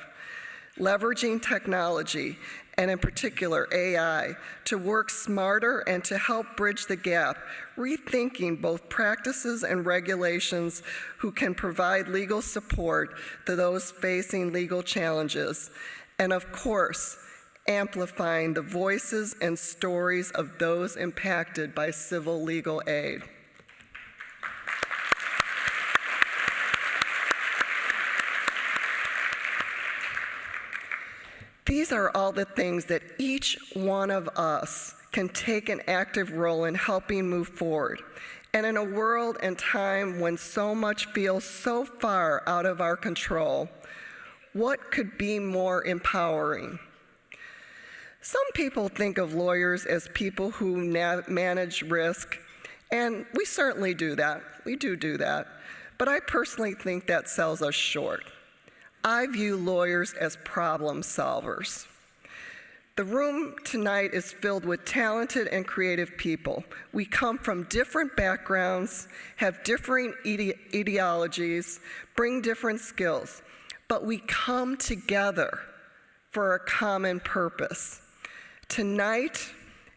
leveraging technology, and in particular AI, to work smarter and to help bridge the gap, rethinking both practices and regulations who can provide legal support to those facing legal challenges, and of course, amplifying the voices and stories of those impacted by civil legal aid. These are all the things that each one of us can take an active role in helping move forward. And in a world and time when so much feels so far out of our control, what could be more empowering? Some people think of lawyers as people who manage risk, and we certainly do that. We do that. But I personally think that sells us short. I view lawyers as problem solvers. The room tonight is filled with talented and creative people. We come from different backgrounds, have differing ideologies, bring different skills, but we come together for a common purpose. Tonight,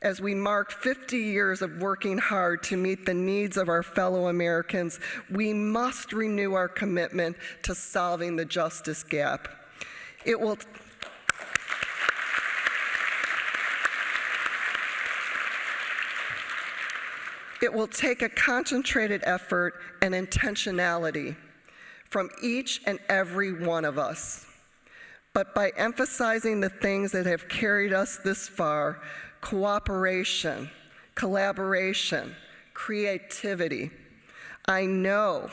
as we mark 50 years of working hard to meet the needs of our fellow Americans, we must renew our commitment to solving the justice gap. It will take a concentrated effort and intentionality from each and every one of us. But by emphasizing the things that have carried us this far, cooperation, collaboration, creativity, I know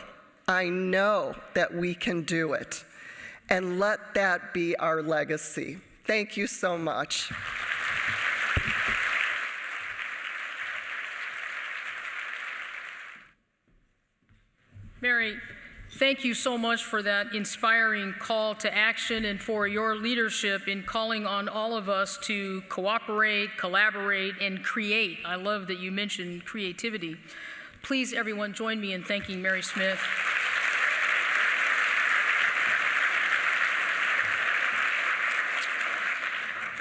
that we can do it. And let that be our legacy. Thank you so much. Mary, thank you so much for that inspiring call to action and for your leadership in calling on all of us to cooperate, collaborate, and create. I love that you mentioned creativity. Please, everyone, join me in thanking Mary Smith.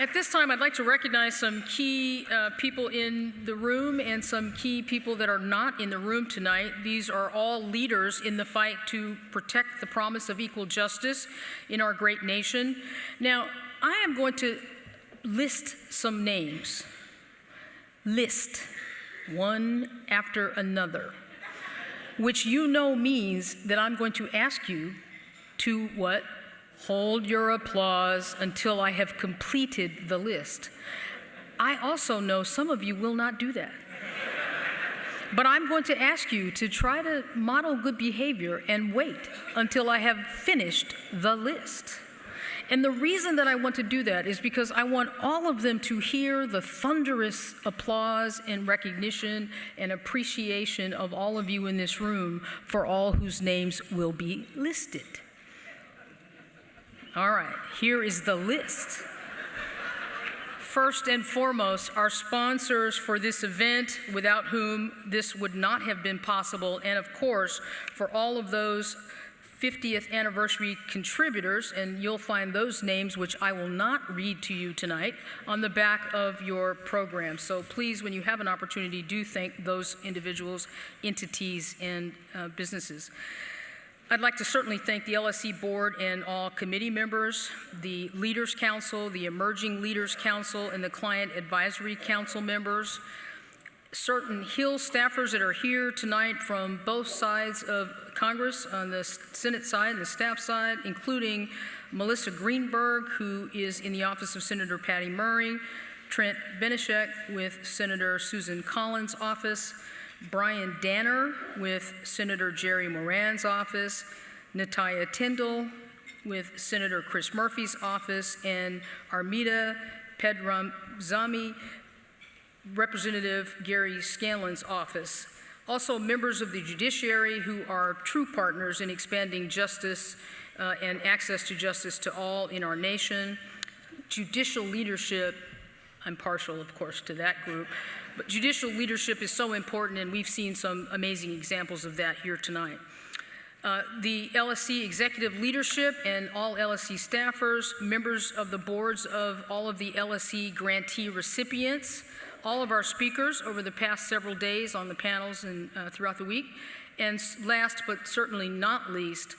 At this time, I'd like to recognize some key people in the room and some key people that are not in the room tonight. These are all leaders in the fight to protect the promise of equal justice in our great nation. Now, I am going to list some names. List, one after another, which you know means that I'm going to ask you to what? Hold your applause until I have completed the list. I also know some of you will not do that. But I'm going to ask you to try to model good behavior and wait until I have finished the list. And the reason that I want to do that is because I want all of them to hear the thunderous applause and recognition and appreciation of all of you in this room for all whose names will be listed. All right, here is the list. First and foremost, our sponsors for this event, without whom this would not have been possible, and of course, for all of those 50th anniversary contributors, and you'll find those names, which I will not read to you tonight, on the back of your program. So please, when you have an opportunity, do thank those individuals, entities, and businesses. I'd like to certainly thank the LSC board and all committee members, the Leaders Council, the Emerging Leaders Council, and the Client Advisory Council members, certain Hill staffers that are here tonight from both sides of Congress, on the Senate side and the staff side, including Melissa Greenberg, who is in the office of Senator Patty Murray, Trent Benishek with Senator Susan Collins' office, Brian Danner with Senator Jerry Moran's office, Nataya Tyndall with Senator Chris Murphy's office, and Armida Pedramzami, Representative Gary Scanlon's office. Also members of the judiciary who are true partners in expanding justice and access to justice to all in our nation. Judicial leadership, I'm partial, of course, to that group, but judicial leadership is so important, and we've seen some amazing examples of that here tonight. The LSC executive leadership and all LSC staffers, members of the boards of all of the LSC grantee recipients, all of our speakers over the past several days on the panels and throughout the week, and last but certainly not least,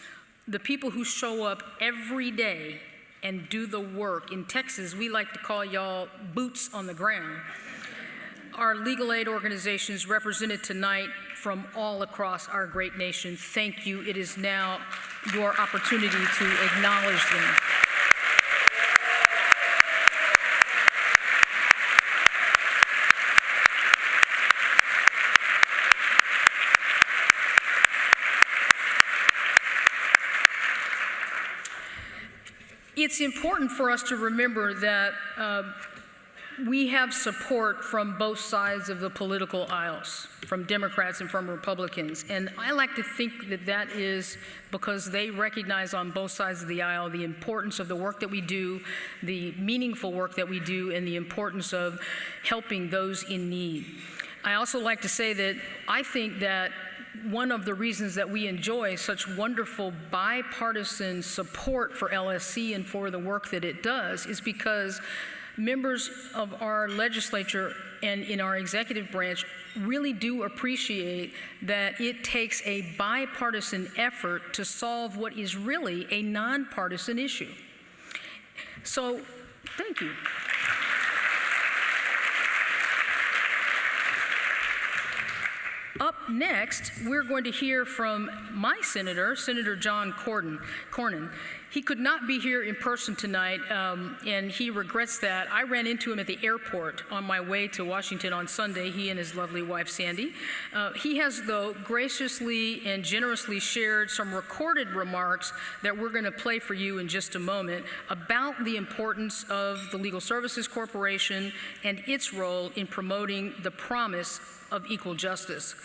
the people who show up every day and do the work. In Texas, we like to call y'all boots on the ground. Our legal aid organizations represented tonight from all across our great nation, thank you. It is now your opportunity to acknowledge them. It's important for us to remember that we have support from both sides of the political aisles, from Democrats and from Republicans. And I like to think that that is because they recognize on both sides of the aisle the importance of the work that we do, the meaningful work that we do, and the importance of helping those in need. I also like to say that I think that one of the reasons that we enjoy such wonderful bipartisan support for LSC and for the work that it does is because members of our legislature and in our executive branch really do appreciate that it takes a bipartisan effort to solve what is really a nonpartisan issue. So, thank you. Up next, we're going to hear from my senator, Senator John Cornyn. He could not be here in person tonight, and he regrets that. I ran into him at the airport on my way to Washington on Sunday, he and his lovely wife, Sandy. He has, though, graciously and generously shared some recorded remarks that we're going to play for you in just a moment about the importance of the Legal Services Corporation and its role in promoting the promise of equal justice.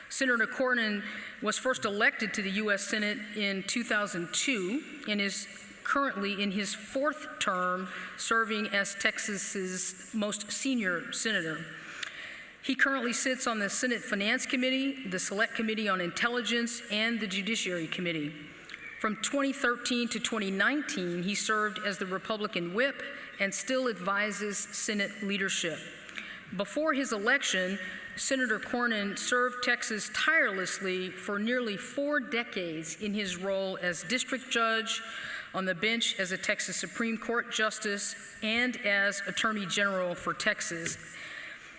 Senator Cornyn was first elected to the U.S. Senate in 2002 and is currently in his fourth term serving as Texas's most senior senator. He currently sits on the Senate Finance Committee, the Select Committee on Intelligence, and the Judiciary Committee. From 2013 to 2019, he served as the Republican whip and still advises Senate leadership. Before his election, Senator Cornyn served Texas tirelessly for nearly 4 decades in his role as district judge, on the bench as a Texas Supreme Court justice, and as Attorney General for Texas.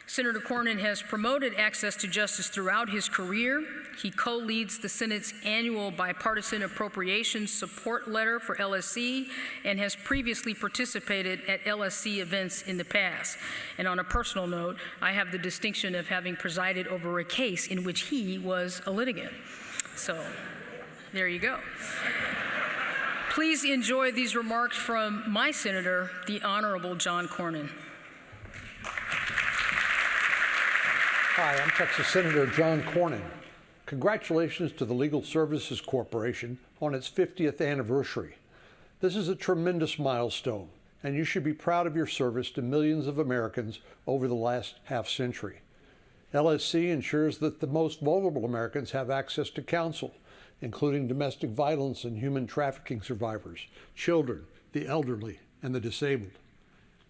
Senator Cornyn has promoted access to justice throughout his career. He co-leads the Senate's annual bipartisan appropriations support letter for LSC and has previously participated at LSC events in the past. And on a personal note, I have the distinction of having presided over a case in which he was a litigant. So there you go. Please enjoy these remarks from my senator, the Honorable John Cornyn. Hi, I'm Texas Senator John Cornyn. Congratulations to the Legal Services Corporation on its 50th anniversary. This is a tremendous milestone, and you should be proud of your service to millions of Americans over the last half-century. LSC ensures that the most vulnerable Americans have access to counsel, including domestic violence and human trafficking survivors, children, the elderly, and the disabled.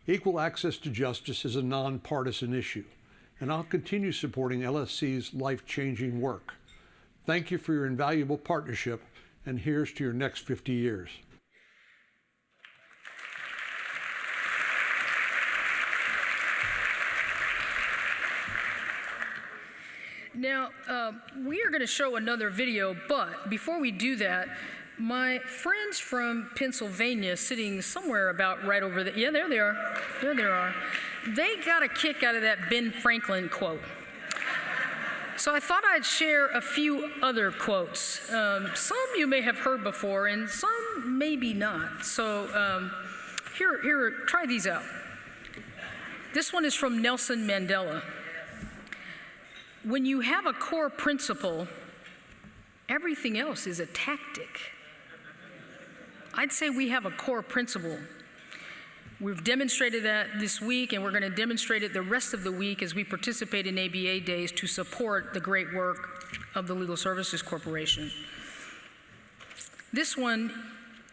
Equal access to justice is a nonpartisan issue, and I'll continue supporting LSC's life-changing work. Thank you for your invaluable partnership, and here's to your next 50 years. Now, we are going to show another video, but before we do that, my friends from Pennsylvania, sitting somewhere about right over there, yeah, there they are, there they are, they got a kick out of that Ben Franklin quote. So I thought I'd share a few other quotes. Some you may have heard before, and some maybe not. So here, try these out. This one is from Nelson Mandela. When you have a core principle, everything else is a tactic. I'd say we have a core principle. We've demonstrated that this week, and we're going to demonstrate it the rest of the week as we participate in ABA days to support the great work of the Legal Services Corporation. This one,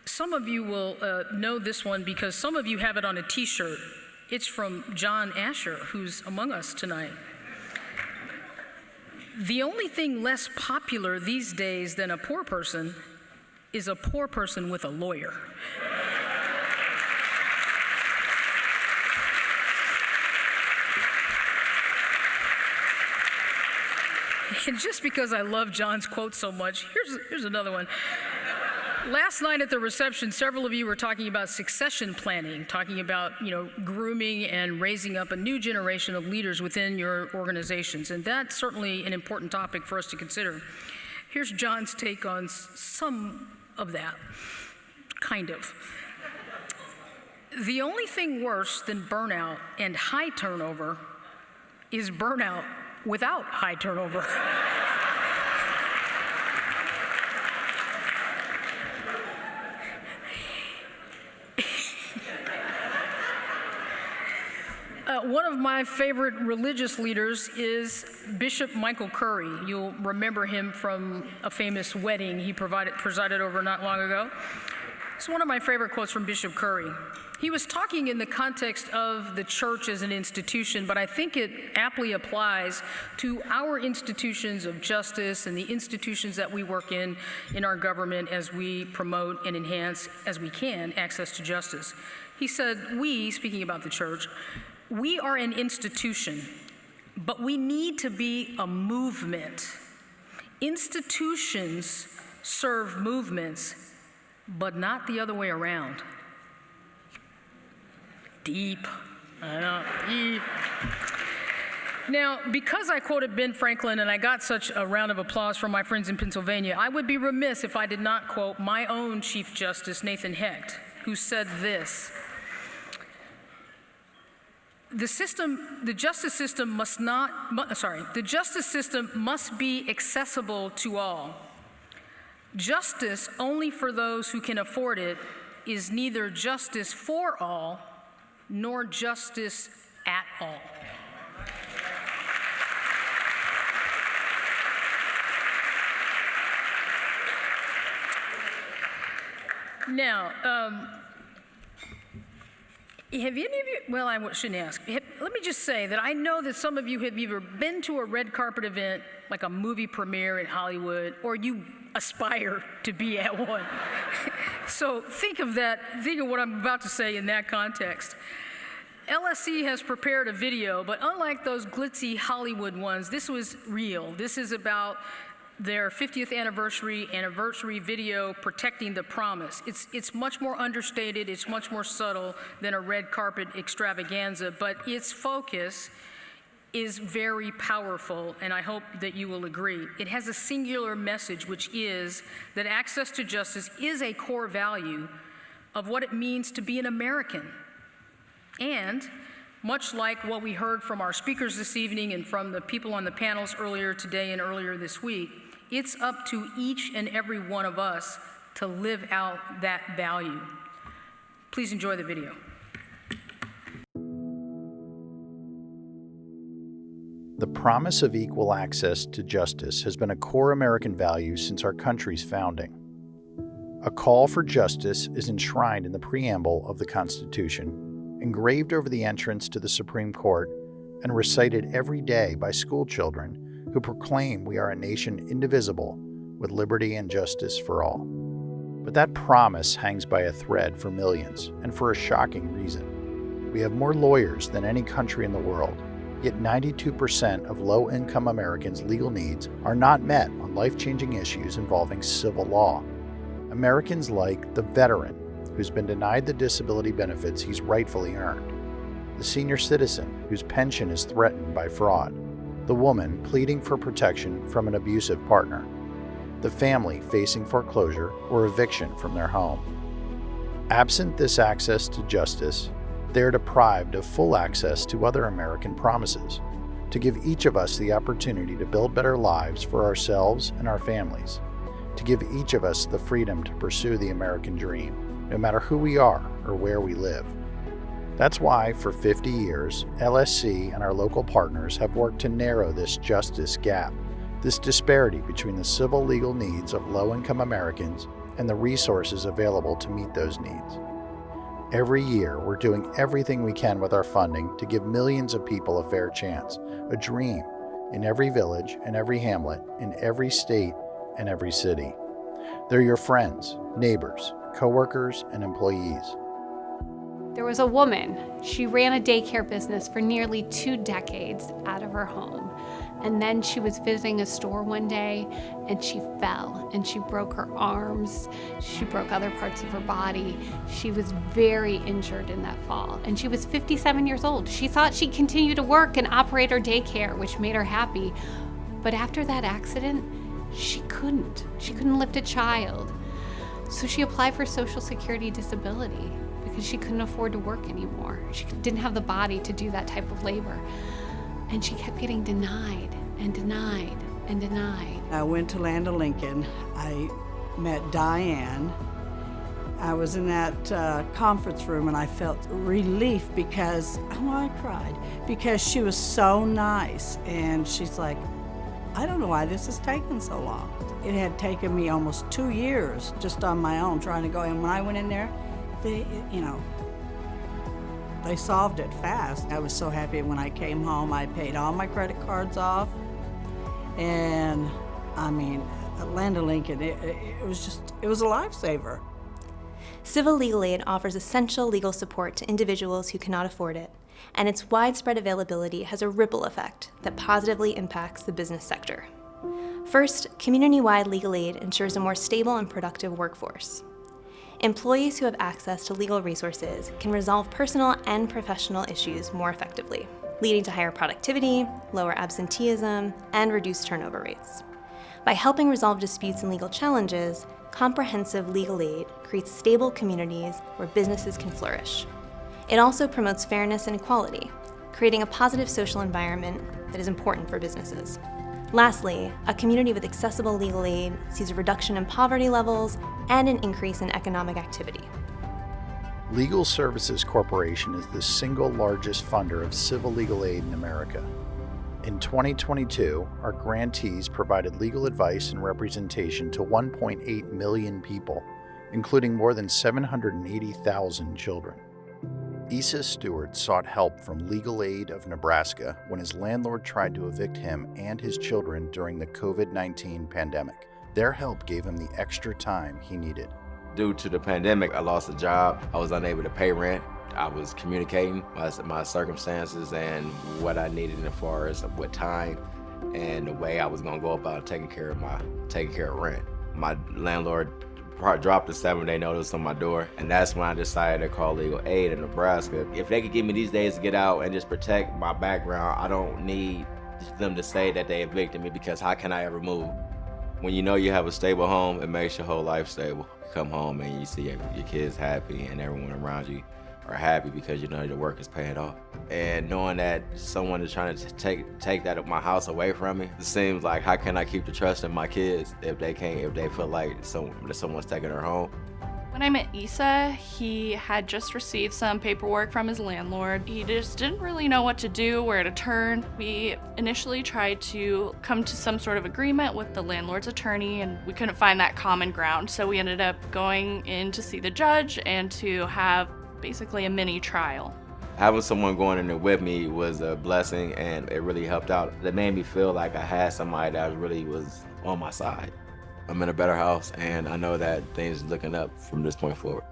some of you will know this one because some of you have it on a t-shirt. It's from John Asher, who's among us tonight. The only thing less popular these days than a poor person is a poor person with a lawyer. And just because I love John's quote so much, here's another one. Last night at the reception, several of you were talking about succession planning, talking about, grooming and raising up a new generation of leaders within your organizations. And that's certainly an important topic for us to consider. Here's John's take on some of that, kind of. The only thing worse than burnout and high turnover is burnout without high turnover. One of my favorite religious leaders is Bishop Michael Curry. You'll remember him from a famous wedding he presided over not long ago. It's one of my favorite quotes from Bishop Curry. He was talking in the context of the church as an institution, but I think it aptly applies to our institutions of justice and the institutions that we work in our government as we promote and enhance, as we can, access to justice. He said, we, speaking about the church, we are an institution, but we need to be a movement. Institutions serve movements, but not the other way around. Deep. I know, deep. Now, because I quoted Ben Franklin and I got such a round of applause from my friends in Pennsylvania, I would be remiss if I did not quote my own Chief Justice, Nathan Hecht, who said this: the justice system must be accessible to all. Justice only for those who can afford it is neither justice for all nor justice at all. Now, have any of you, well, I shouldn't ask. Let me just say that I know that some of you have either been to a red carpet event, like a movie premiere in Hollywood, or you aspire to be at one. So think of what I'm about to say in that context. LSC has prepared a video, but unlike those glitzy Hollywood ones, this was real. This is about their 50th anniversary video, Protecting the Promise. It's much more understated, it's much more subtle than a red carpet extravaganza, but its focus is very powerful, and I hope that you will agree. It has a singular message, which is that access to justice is a core value of what it means to be an American. And much like what we heard from our speakers this evening and from the people on the panels earlier today and earlier this week, it's up to each and every one of us to live out that value. Please enjoy the video. The promise of equal access to justice has been a core American value since our country's founding. A call for justice is enshrined in the preamble of the Constitution, engraved over the entrance to the Supreme Court, and recited every day by school children who proclaim we are a nation indivisible with liberty and justice for all. But that promise hangs by a thread for millions, and for a shocking reason. We have more lawyers than any country in the world. Yet 92% of low-income Americans' legal needs are not met on life-changing issues involving civil law. Americans like the veteran who's been denied the disability benefits he's rightfully earned, the senior citizen whose pension is threatened by fraud, the woman pleading for protection from an abusive partner, the family facing foreclosure or eviction from their home. Absent this access to justice, they are deprived of full access to other American promises, to give each of us the opportunity to build better lives for ourselves and our families, to give each of us the freedom to pursue the American dream, no matter who we are or where we live. That's why, for 50 years, LSC and our local partners have worked to narrow this justice gap, this disparity between the civil legal needs of low-income Americans and the resources available to meet those needs. Every year, we're doing everything we can with our funding to give millions of people a fair chance, a dream, in every village and every hamlet, in every state and every city. They're your friends, neighbors, coworkers, and employees. There was a woman. She ran a daycare business for nearly 2 decades out of her home. And then she was visiting a store one day and she fell and she broke her arms. She broke other parts of her body. She was very injured in that fall. And she was 57 years old. She thought she'd continue to work and operate her daycare, which made her happy. But after that accident, she couldn't. She couldn't lift a child. So she applied for Social Security disability because she couldn't afford to work anymore. She didn't have the body to do that type of labor. And she kept getting denied and denied and denied. I went to Land of Lincoln. I met Diane. I was in that conference room and I felt relief because, I cried, because she was so nice. And she's like, I don't know why this has taken so long. It had taken me almost 2 years just on my own trying to go. And when I went in there, they solved it fast. I was so happy when I came home. I paid all my credit cards off. And at Land of Lincoln, it was a lifesaver. Civil Legal Aid offers essential legal support to individuals who cannot afford it, and its widespread availability has a ripple effect that positively impacts the business sector. First, community-wide legal aid ensures a more stable and productive workforce. Employees who have access to legal resources can resolve personal and professional issues more effectively, leading to higher productivity, lower absenteeism, and reduced turnover rates. By helping resolve disputes and legal challenges, comprehensive legal aid creates stable communities where businesses can flourish. It also promotes fairness and equality, creating a positive social environment that is important for businesses. Lastly, a community with accessible legal aid sees a reduction in poverty levels and an increase in economic activity. Legal Services Corporation is the single largest funder of civil legal aid in America. In 2022, our grantees provided legal advice and representation to 1.8 million people, including more than 780,000 children. Issa Stewart sought help from Legal Aid of Nebraska when his landlord tried to evict him and his children during the COVID-19 pandemic. Their help gave him the extra time he needed. Due to the pandemic, I lost a job. I was unable to pay rent. I was communicating my circumstances and what I needed as far as what time and the way I was going to go about taking care of rent. My landlord dropped a 7-day notice on my door, and that's when I decided to call legal aid in Nebraska. If they could give me these days to get out and just protect my background, I don't need them to say that they evicted me, because how can I ever move? When you know you have a stable home, it makes your whole life stable. You come home and you see your kids happy and everyone around you are happy because you know your work is paying off. And knowing that someone is trying to take that of my house away from me, it seems like, how can I keep the trust in my kids if they feel like someone's taking their home? When I met Issa, he had just received some paperwork from his landlord. He just didn't really know what to do, where to turn. We initially tried to come to some sort of agreement with the landlord's attorney, and we couldn't find that common ground. So we ended up going in to see the judge and to have basically a mini trial. Having someone going in there with me was a blessing, and it really helped out. It made me feel like I had somebody that really was on my side. I'm in a better house, and I know that things are looking up from this point forward.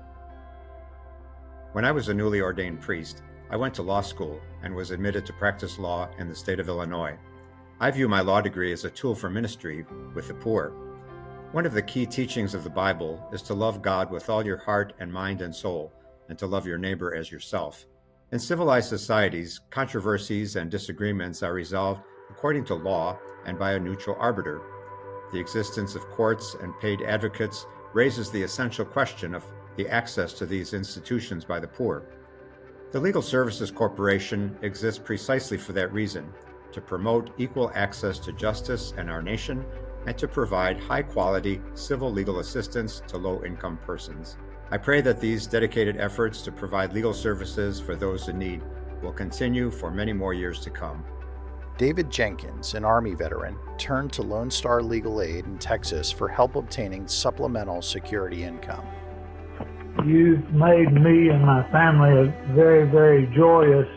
When I was a newly ordained priest, I went to law school and was admitted to practice law in the state of Illinois. I view my law degree as a tool for ministry with the poor. One of the key teachings of the Bible is to love God with all your heart and mind and soul, and to love your neighbor as yourself. In civilized societies, controversies and disagreements are resolved according to law and by a neutral arbiter. The existence of courts and paid advocates raises the essential question of the access to these institutions by the poor. The Legal Services Corporation exists precisely for that reason, to promote equal access to justice in our nation and to provide high-quality civil legal assistance to low-income persons. I pray that these dedicated efforts to provide legal services for those in need will continue for many more years to come. David Jenkins, an Army veteran, turned to Lone Star Legal Aid in Texas for help obtaining supplemental security income. You've made me and my family very, very joyous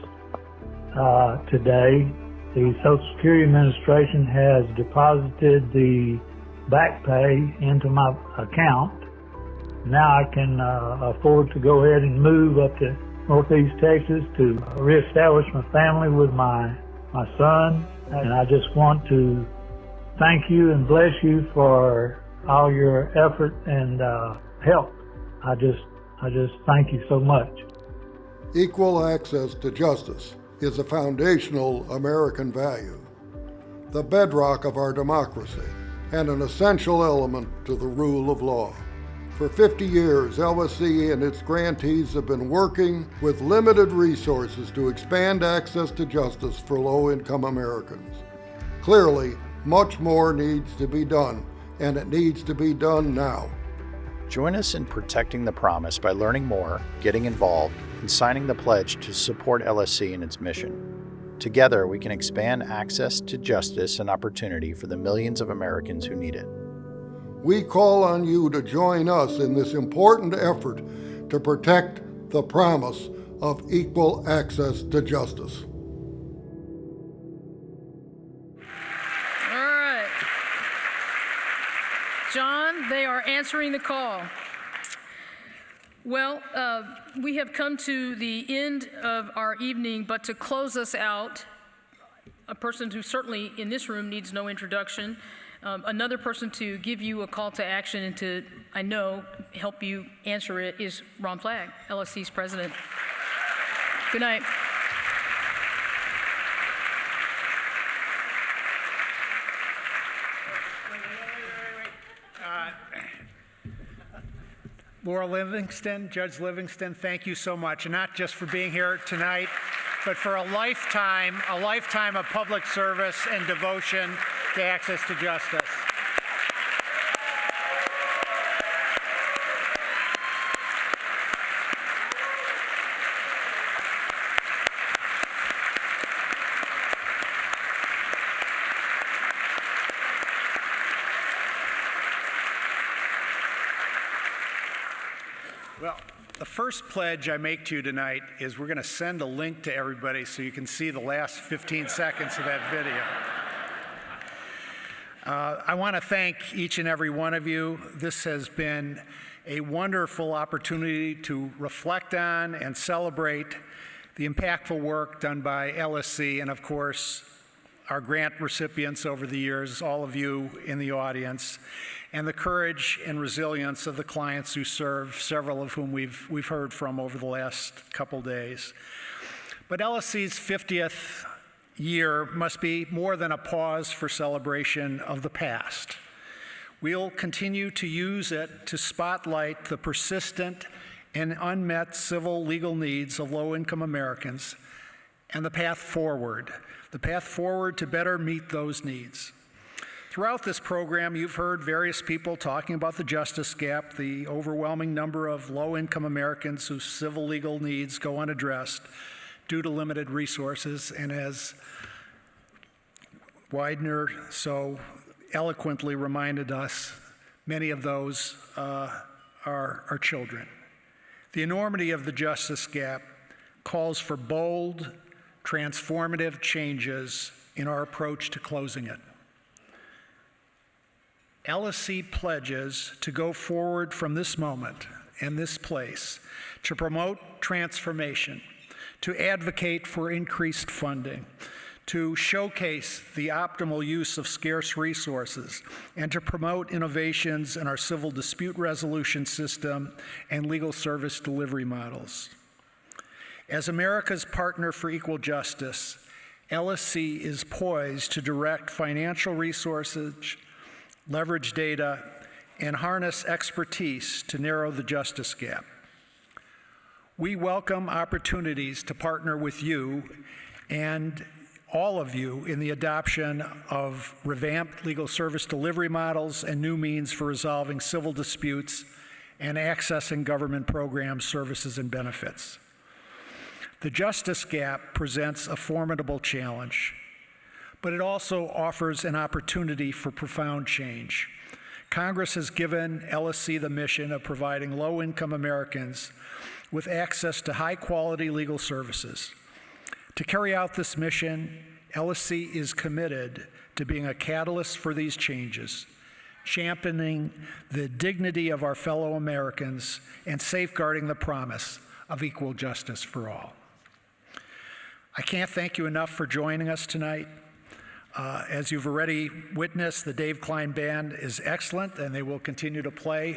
today. The Social Security Administration has deposited the back pay into my account. Now I can afford to go ahead and move up to Northeast Texas to reestablish my family with my son, and I just want to thank you and bless you for all your effort and help. I just thank you so much. Equal access to justice is a foundational American value, the bedrock of our democracy, and an essential element to the rule of law. For 50 years, LSC and its grantees have been working with limited resources to expand access to justice for low-income Americans. Clearly, much more needs to be done, and it needs to be done now. Join us in protecting the promise by learning more, getting involved, and signing the pledge to support LSC and its mission. Together, we can expand access to justice and opportunity for the millions of Americans who need it. We call on you to join us in this important effort to protect the promise of equal access to justice. All right. John, they are answering the call. Well, we have come to the end of our evening, but to close us out, a person who certainly in this room needs no introduction, another person to give you a call to action and to, I know, help you answer it is Ron Flagg, LSC's president. Good night. Laura Livingston, Judge Livingston, thank you so much, and not just for being here tonight, but for a lifetime of public service and devotion to access to justice. Well, the first pledge I make to you tonight is we're going to send a link to everybody so you can see the last 15 seconds of that video. I want to thank each and every one of you. This has been a wonderful opportunity to reflect on and celebrate the impactful work done by LSC and, of course, our grant recipients over the years, all of you in the audience, and the courage and resilience of the clients who serve, several of whom we've heard from over the last couple days. But LSC's 50th year must be more than a pause for celebration of the past. We'll continue to use it to spotlight the persistent and unmet civil legal needs of low-income Americans and the path forward to better meet those needs. Throughout this program, you've heard various people talking about the justice gap, the overwhelming number of low-income Americans whose civil legal needs go unaddressed due to limited resources, and as Widener so eloquently reminded us, many of those are children. The enormity of the justice gap calls for bold, transformative changes in our approach to closing it. LSC pledges to go forward from this moment and this place to promote transformation, to advocate for increased funding, to showcase the optimal use of scarce resources, and to promote innovations in our civil dispute resolution system and legal service delivery models. As America's partner for equal justice, LSC is poised to direct financial resources, leverage data, and harness expertise to narrow the justice gap. We welcome opportunities to partner with you and all of you in the adoption of revamped legal service delivery models and new means for resolving civil disputes and accessing government programs, services, and benefits. The justice gap presents a formidable challenge, but it also offers an opportunity for profound change. Congress has given LSC the mission of providing low-income Americans with access to high-quality legal services. To carry out this mission, LSC is committed to being a catalyst for these changes, championing the dignity of our fellow Americans and safeguarding the promise of equal justice for all. I can't thank you enough for joining us tonight. As you've already witnessed, the Dave Klein Band is excellent, and they will continue to play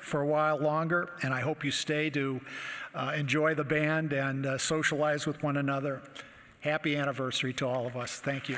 for a while longer, and I hope you stay to enjoy the band and socialize with one another. Happy anniversary to all of us. Thank you.